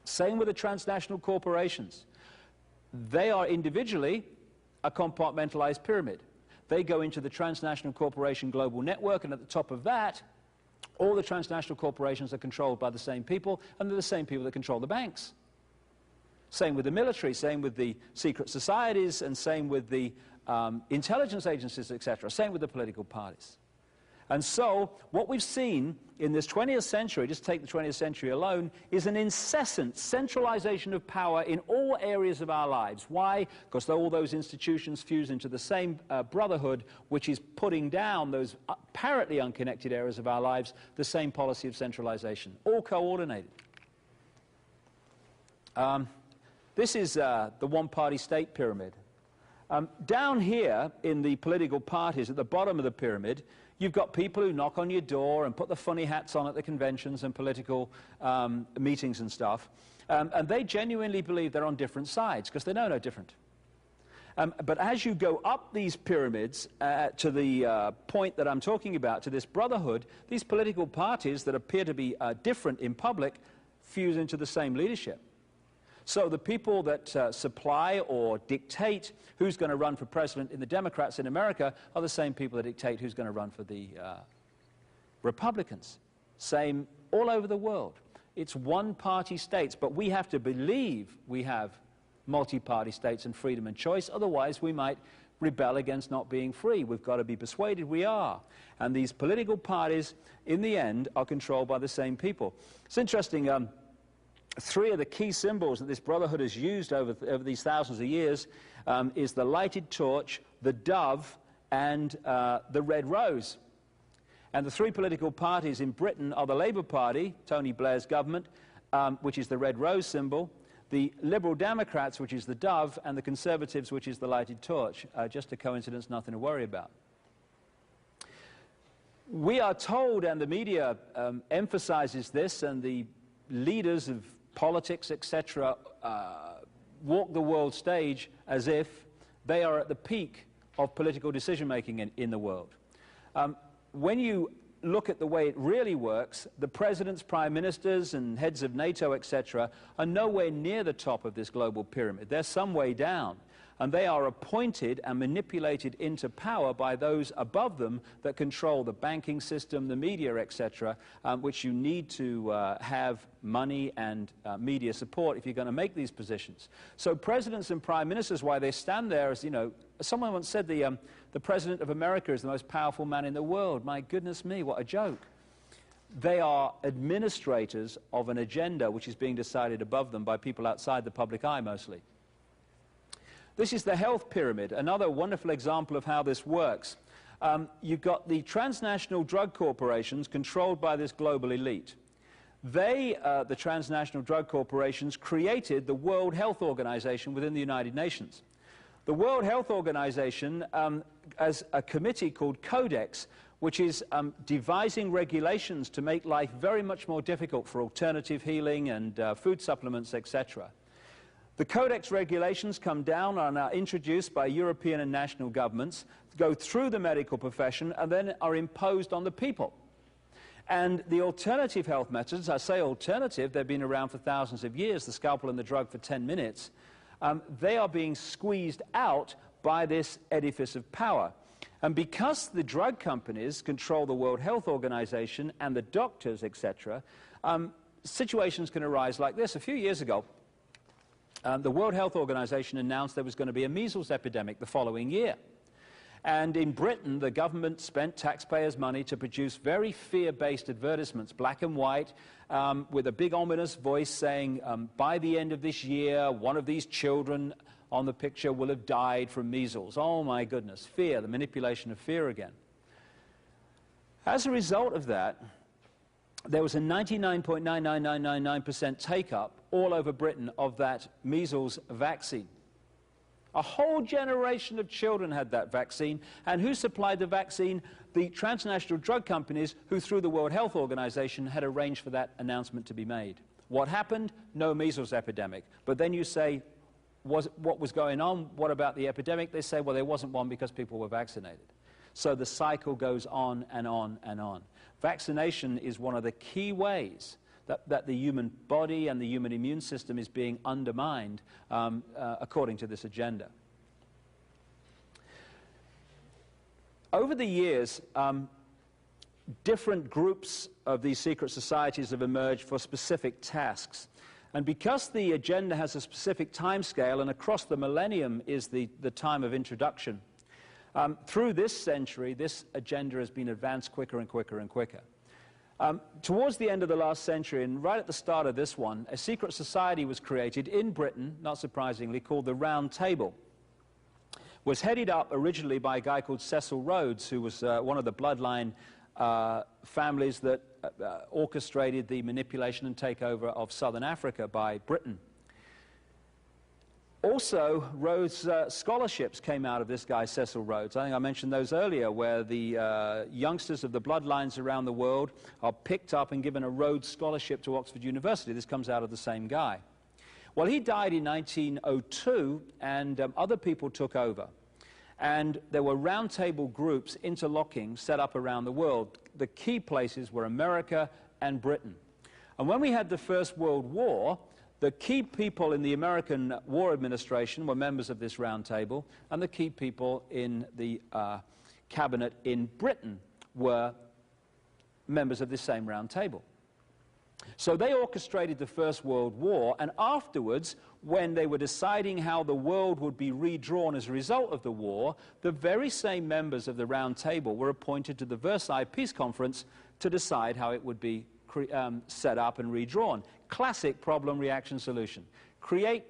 Same with the transnational corporations. They are individually a compartmentalized pyramid. They go into the transnational corporation global network, and at the top of that, all the transnational corporations are controlled by the same people, and they're the same people that control the banks. Same with the military, same with the secret societies, and same with the intelligence agencies, etc. Same with the political parties. And so what we've seen in this 20th century, just take the 20th century alone, is an incessant centralization of power in all areas of our lives. Why? Because all those institutions fuse into the same brotherhood, which is putting down those apparently unconnected areas of our lives, the same policy of centralization, all coordinated. This is the one-party state pyramid. Down here in the political parties at the bottom of the pyramid, you've got people who knock on your door and put the funny hats on at the conventions and political meetings and stuff. And they genuinely believe they're on different sides because they know no different. But as you go up these pyramids to the point that I'm talking about, to this brotherhood, these political parties that appear to be different in public fuse into the same leadership. So the people that supply or dictate who's going to run for president in the Democrats in America are the same people that dictate who's going to run for the Republicans. Same all over the world. It's one-party states, but we have to believe we have multi-party states and freedom and choice. Otherwise, we might rebel against not being free. We've got to be persuaded we are. And these political parties, in the end, are controlled by the same people. It's interesting, three of the key symbols that this brotherhood has used over these thousands of years is the lighted torch, the dove, and the red rose. And the three political parties in Britain are the Labour Party, Tony Blair's government, which is the red rose symbol, the Liberal Democrats, which is the dove, and the Conservatives, which is the lighted torch. Just a coincidence, nothing to worry about. We are told, and the media emphasizes this, and the leaders of politics, etc., walk the world stage as if they are at the peak of political decision-making in the world. When you look at the way it really works, the presidents, prime ministers, and heads of NATO, etc., are nowhere near the top of this global pyramid. They're some way down. And they are appointed and manipulated into power by those above them that control the banking system, the media, etc., which you need to have money and media support if you're going to make these positions. So presidents and prime ministers, why they stand there as, you know, someone once said the president of America is the most powerful man in the world. My goodness me, what a joke. They are administrators of an agenda which is being decided above them by people outside the public eye mostly. This is the health pyramid, another wonderful example of how this works. You've got the transnational drug corporations controlled by this global elite. They, the transnational drug corporations, created the World Health Organization within the United Nations. The World Health Organization has a committee called Codex, which is devising regulations to make life very much more difficult for alternative healing and food supplements, etc. The Codex regulations come down and are introduced by European and national governments, go through the medical profession, and then are imposed on the people. And the alternative health methods, I say alternative, they've been around for thousands of years, the scalpel and the drug for 10 minutes, they are being squeezed out by this edifice of power. And because the drug companies control the World Health Organization and the doctors, etc., situations can arise like this. A few years ago, the World Health Organization announced there was going to be a measles epidemic the following year. And in Britain, the government spent taxpayers' money to produce very fear-based advertisements, black and white, with a big ominous voice saying, by the end of this year, one of these children on the picture will have died from measles. Oh my goodness, fear, the manipulation of fear again. As a result of that, there was a 99.99999% take-up all over Britain of that measles vaccine. A whole generation of children had that vaccine, and who supplied the vaccine? The transnational drug companies who, through the World Health Organization, had arranged for that announcement to be made. What happened? No measles epidemic. But then you say, what was going on? What about the epidemic? They say, well, there wasn't one because people were vaccinated. So the cycle goes on and on and on. Vaccination is one of the key ways that the human body and the human immune system is being undermined according to this agenda. Over the years, different groups of these secret societies have emerged for specific tasks. And because the agenda has a specific time scale, and across the millennium is the time of introduction, through this century, this agenda has been advanced quicker and quicker and quicker. Towards the end of the last century, and right at the start of this one, a secret society was created in Britain, not surprisingly, called the Round Table. Was headed up originally by a guy called Cecil Rhodes, who was one of the bloodline families that orchestrated the manipulation and takeover of southern Africa by Britain. Also, Rhodes scholarships came out of this guy, Cecil Rhodes. I think I mentioned those earlier, where the youngsters of the bloodlines around the world are picked up and given a Rhodes scholarship to Oxford University. This comes out of the same guy. Well, he died in 1902, and other people took over. And there were roundtable groups, interlocking, set up around the world. The key places were America and Britain. And when we had the First World War, the key people in the American War Administration were members of this round table, and the key people in the cabinet in Britain were members of this same round table. So they orchestrated the First World War, and afterwards, when they were deciding how the world would be redrawn as a result of the war, the very same members of the Round Table were appointed to the Versailles Peace Conference to decide how it would be set up and redrawn. Classic problem, reaction, solution. Create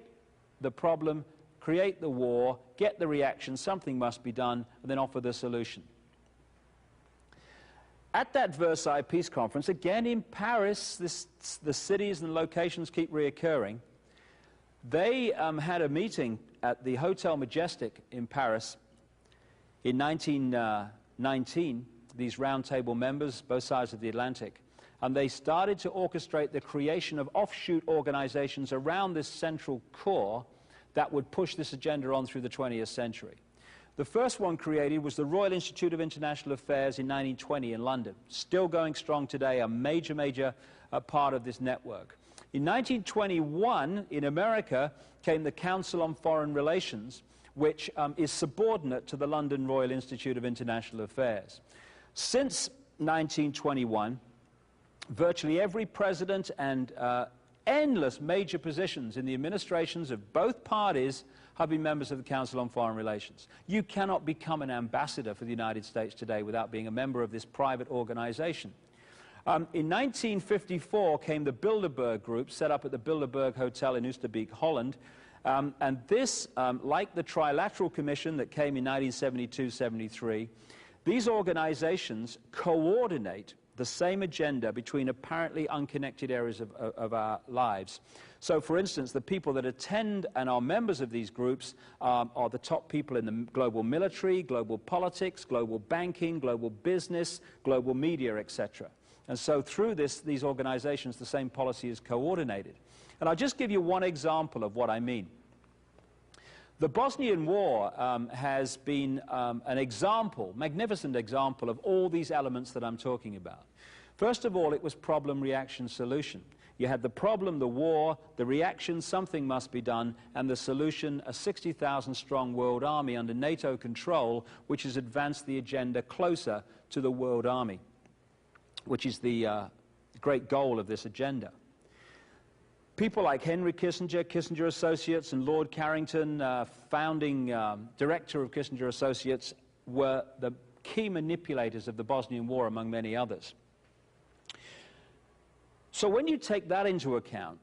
the problem, create the war, get the reaction, something must be done, and then offer the solution. At that Versailles Peace Conference, again in Paris, the cities and locations keep reoccurring, they had a meeting at the Hotel Majestic in Paris in 1919, these Round Table members, both sides of the Atlantic, and they started to orchestrate the creation of offshoot organizations around this central core that would push this agenda on through the 20th century. The first one created was the Royal Institute of International Affairs in 1920 in London, still going strong today, a major part of this network. In 1921, in America, came the Council on Foreign Relations, which is subordinate to the London Royal Institute of International Affairs. Since 1921, virtually every president and endless major positions in the administrations of both parties have been members of the Council on Foreign Relations. You cannot become an ambassador for the United States today without being a member of this private organization. In 1954 came the Bilderberg Group, set up at the Bilderberg Hotel in Oosterbeek, Holland. And this, like the Trilateral Commission that came in 1972-73, these organizations coordinate the same agenda between apparently unconnected areas of our lives. So, for instance, the people that attend and are members of these groups are the top people in the global military, global politics, global banking, global business, global media, etc. And so through these organizations, the same policy is coordinated. And I'll just give you one example of what I mean. The Bosnian War has been an example, magnificent example of all these elements that I'm talking about. First of all, it was problem, reaction, solution. You had the problem, the war, the reaction, something must be done, and the solution, a 60,000 strong world army under NATO control, which has advanced the agenda closer to the world army, which is the great goal of this agenda. People like Henry Kissinger, Kissinger Associates, and Lord Carrington, founding director of Kissinger Associates, were the key manipulators of the Bosnian War, among many others. So when you take that into account,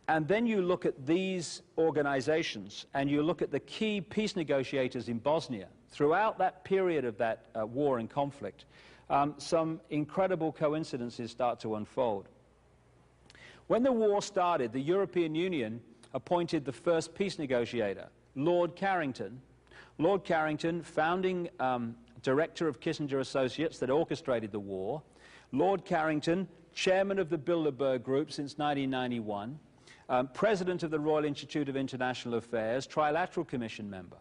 and then you look at these organizations, and you look at the key peace negotiators in Bosnia, throughout that period of that war and conflict, some incredible coincidences start to unfold. When the war started, the European Union appointed the first peace negotiator, Lord Carrington. Lord Carrington, founding director of Kissinger Associates that orchestrated the war. Lord Carrington, chairman of the Bilderberg Group since 1991. President of the Royal Institute of International Affairs, Trilateral Commission member.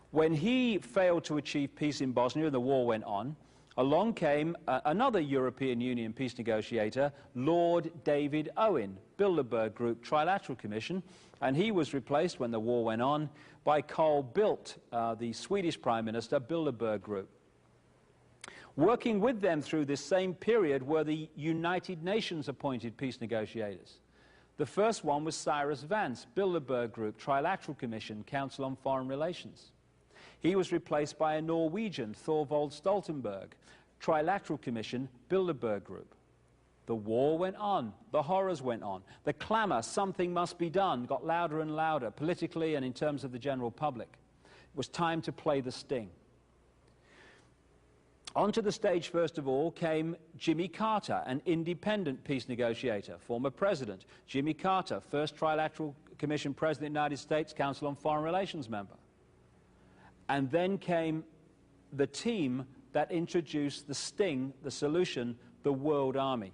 When he failed to achieve peace in Bosnia and the war went on, along came another European Union peace negotiator, Lord David Owen, Bilderberg Group, Trilateral Commission, and he was replaced when the war went on by Carl Bildt, the Swedish Prime Minister, Bilderberg Group. Working with them through this same period were the United Nations appointed peace negotiators. The first one was Cyrus Vance, Bilderberg Group, Trilateral Commission, Council on Foreign Relations. He was replaced by a Norwegian, Thorvald Stoltenberg, Trilateral Commission, Bilderberg Group. The war went on, the horrors went on. The clamor, something must be done, got louder and louder, politically and in terms of the general public. It was time to play the sting. Onto the stage, first of all, came Jimmy Carter, an independent peace negotiator, former president. Jimmy Carter, first Trilateral Commission president of the United States, Council on Foreign Relations member. And then came the team that introduced the sting, the solution, the World Army.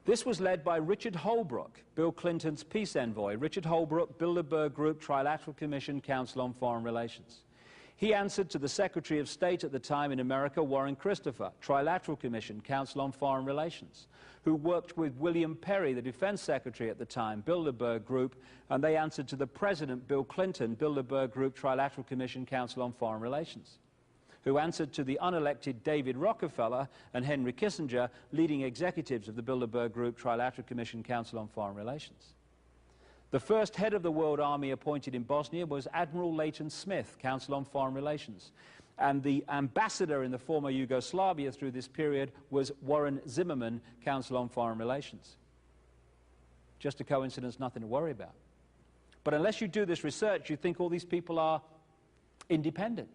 This was led by Richard Holbrooke, Bill Clinton's peace envoy. Richard Holbrooke, Bilderberg Group, Trilateral Commission, Council on Foreign Relations. He answered to the Secretary of State at the time in America, Warren Christopher, Trilateral Commission, Council on Foreign Relations, who worked with William Perry, the Defense Secretary at the time, Bilderberg Group, and they answered to the President, Bill Clinton, Bilderberg Group, Trilateral Commission, Council on Foreign Relations, who answered to the unelected David Rockefeller and Henry Kissinger, leading executives of the Bilderberg Group Trilateral Commission Council on Foreign Relations. The first head of the World Army appointed in Bosnia was Admiral Leighton Smith, Council on Foreign Relations. And the ambassador in the former Yugoslavia through this period was Warren Zimmerman, Council on Foreign Relations. Just a coincidence, nothing to worry about. But unless you do this research, you think all these people are independent,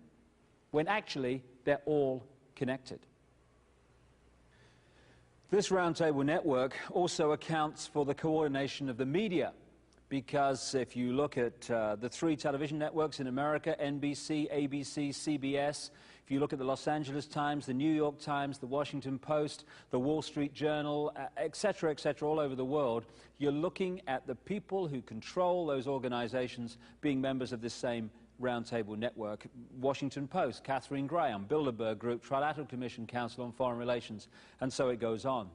when actually they're all connected. This roundtable network also accounts for the coordination of the media, because if you look at the 3 television networks in America, NBC, ABC, CBS, if you look at the Los Angeles Times, the New York Times, the Washington Post, the Wall Street Journal, etc., all over the world, you're looking at the people who control those organizations being members of this same roundtable network. Washington Post, Katharine Graham, Bilderberg Group, Trilateral Commission, Council on Foreign Relations, and so it goes on.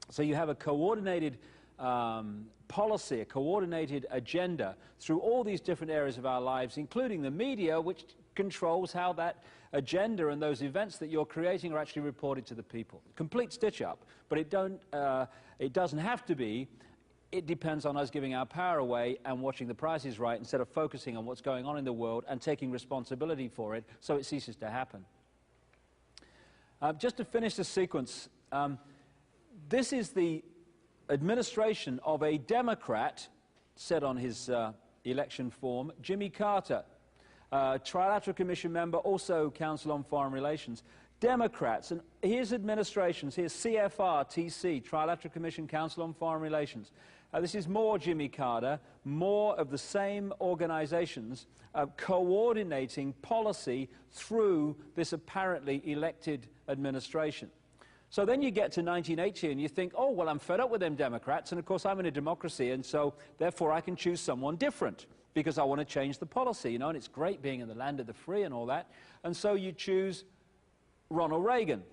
So you have a coordinated policy, a coordinated agenda through all these different areas of our lives, including the media, which controls how that agenda and those events that you're creating are actually reported to the people. Complete stitch-up, but it doesn't have to be. It depends on us giving our power away and watching the Price is Right instead of focusing on what's going on in the world and taking responsibility for it, so it ceases to happen. Just to finish the sequence, this is the administration of a Democrat, said on his election form, Jimmy Carter, Trilateral Commission member, also Council on Foreign Relations. Democrats, and here's administrations, here's CFR, TC, Trilateral Commission, Council on Foreign Relations. This is more Jimmy Carter, more of the same organizations coordinating policy through this apparently elected administration. So then you get to 1980 and you think, oh, well, I'm fed up with them Democrats, and of course I'm in a democracy, and so therefore I can choose someone different because I want to change the policy, you know, and it's great being in the land of the free and all that. And so you choose Ronald Reagan.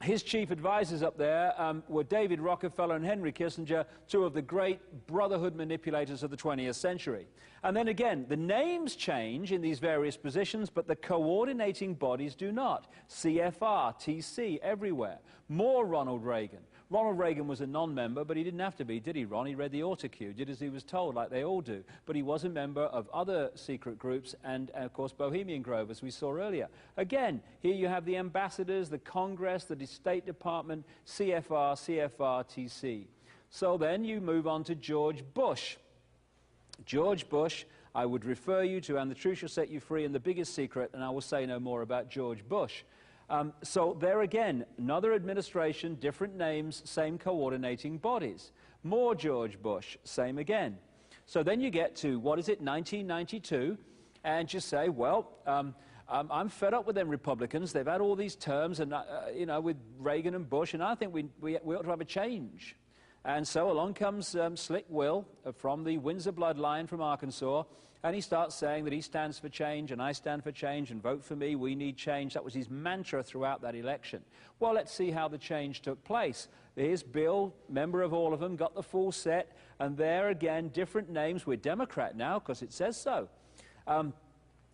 His chief advisors up there were David Rockefeller and Henry Kissinger, 2 of the great brotherhood manipulators of the 20th century. And then again, the names change in these various positions, but the coordinating bodies do not. CFR, TC, everywhere. More Ronald Reagan. Ronald Reagan was a non-member, but he didn't have to be, did he, Ron? He read the autocue, did as he was told, like they all do. But he was a member of other secret groups and of course, Bohemian Grove, as we saw earlier. Again, here you have the ambassadors, the Congress, the State Department, CFR, TC. So then you move on to George Bush. George Bush, I would refer you to And the Truth Shall Set You Free and The Biggest Secret, and I will say no more about George Bush. So there again, another administration, different names, same coordinating bodies. More George Bush, same again. So then you get to, what is it, 1992, and you say, well, I'm fed up with them Republicans. They've had all these terms, and you know, with Reagan and Bush, and I think we ought to have a change. And so along comes Slick Will from the Windsor bloodline from Arkansas, and he starts saying that he stands for change, and I stand for change, and vote for me, we need change. That was his mantra throughout that election. Well, let's see how the change took place. Here's Bill, member of all of them, got the full set, and there again, different names. We're Democrat now, because it says so.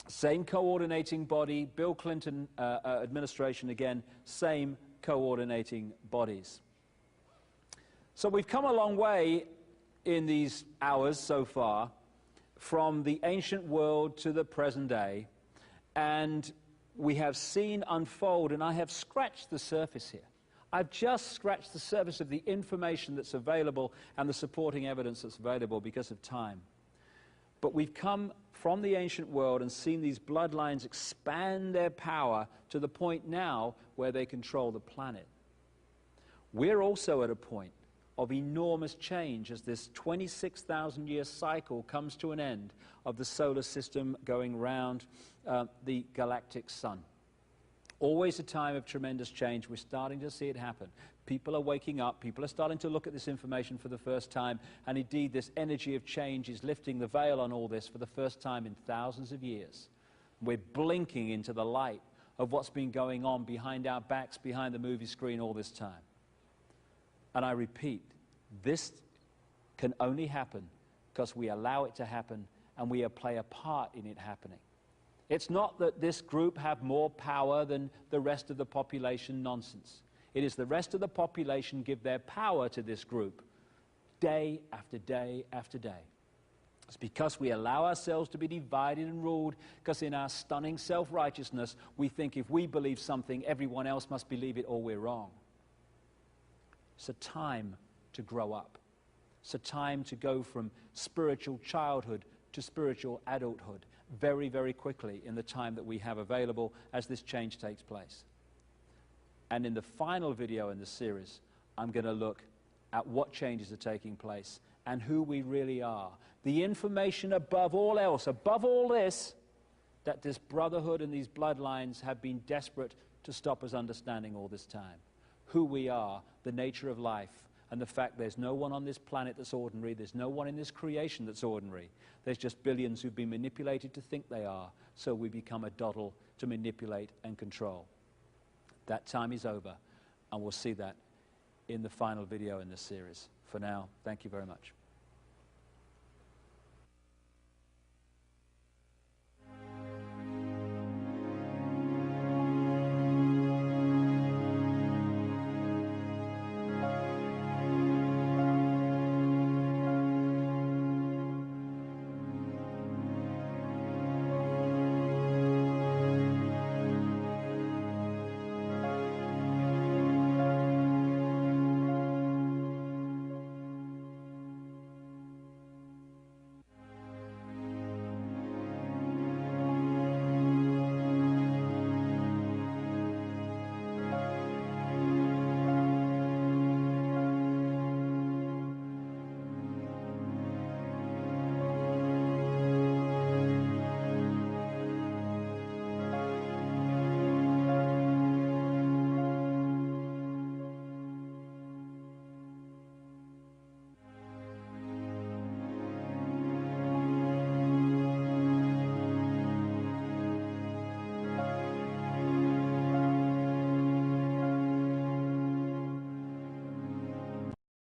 Same coordinating body, Bill Clinton administration again, same coordinating bodies. So we've come a long way in these hours so far, from the ancient world to the present day, and we have seen unfold, and I have scratched the surface here. I've just scratched the surface of the information that's available and the supporting evidence that's available because of time. But we've come from the ancient world and seen these bloodlines expand their power to the point now where they control the planet. We're also at a point of enormous change as this 26,000-year cycle comes to an end of the solar system going round the galactic sun. Always a time of tremendous change. We're starting to see it happen. People are waking up. People are starting to look at this information for the first time. And indeed, this energy of change is lifting the veil on all this for the first time in thousands of years. We're blinking into the light of what's been going on behind our backs, behind the movie screen all this time. And I repeat, this can only happen because we allow it to happen and we play a part in it happening. It's not that this group have more power than the rest of the population nonsense. It is the rest of the population give their power to this group day after day after day. It's because we allow ourselves to be divided and ruled, because in our stunning self-righteousness, we think if we believe something, everyone else must believe it or we're wrong. It's a time to grow up. It's a time to go from spiritual childhood to spiritual adulthood very, very quickly in the time that we have available as this change takes place. And in the final video in the series, I'm going to look at what changes are taking place and who we really are. The information above all else, above all this, that this brotherhood and these bloodlines have been desperate to stop us understanding all this time. Who we are, the nature of life, and the fact there's no one on this planet that's ordinary, there's no one in this creation that's ordinary. There's just billions who've been manipulated to think they are, so we become a doddle to manipulate and control. That time is over, and we'll see that in the final video in this series. For now, thank you very much.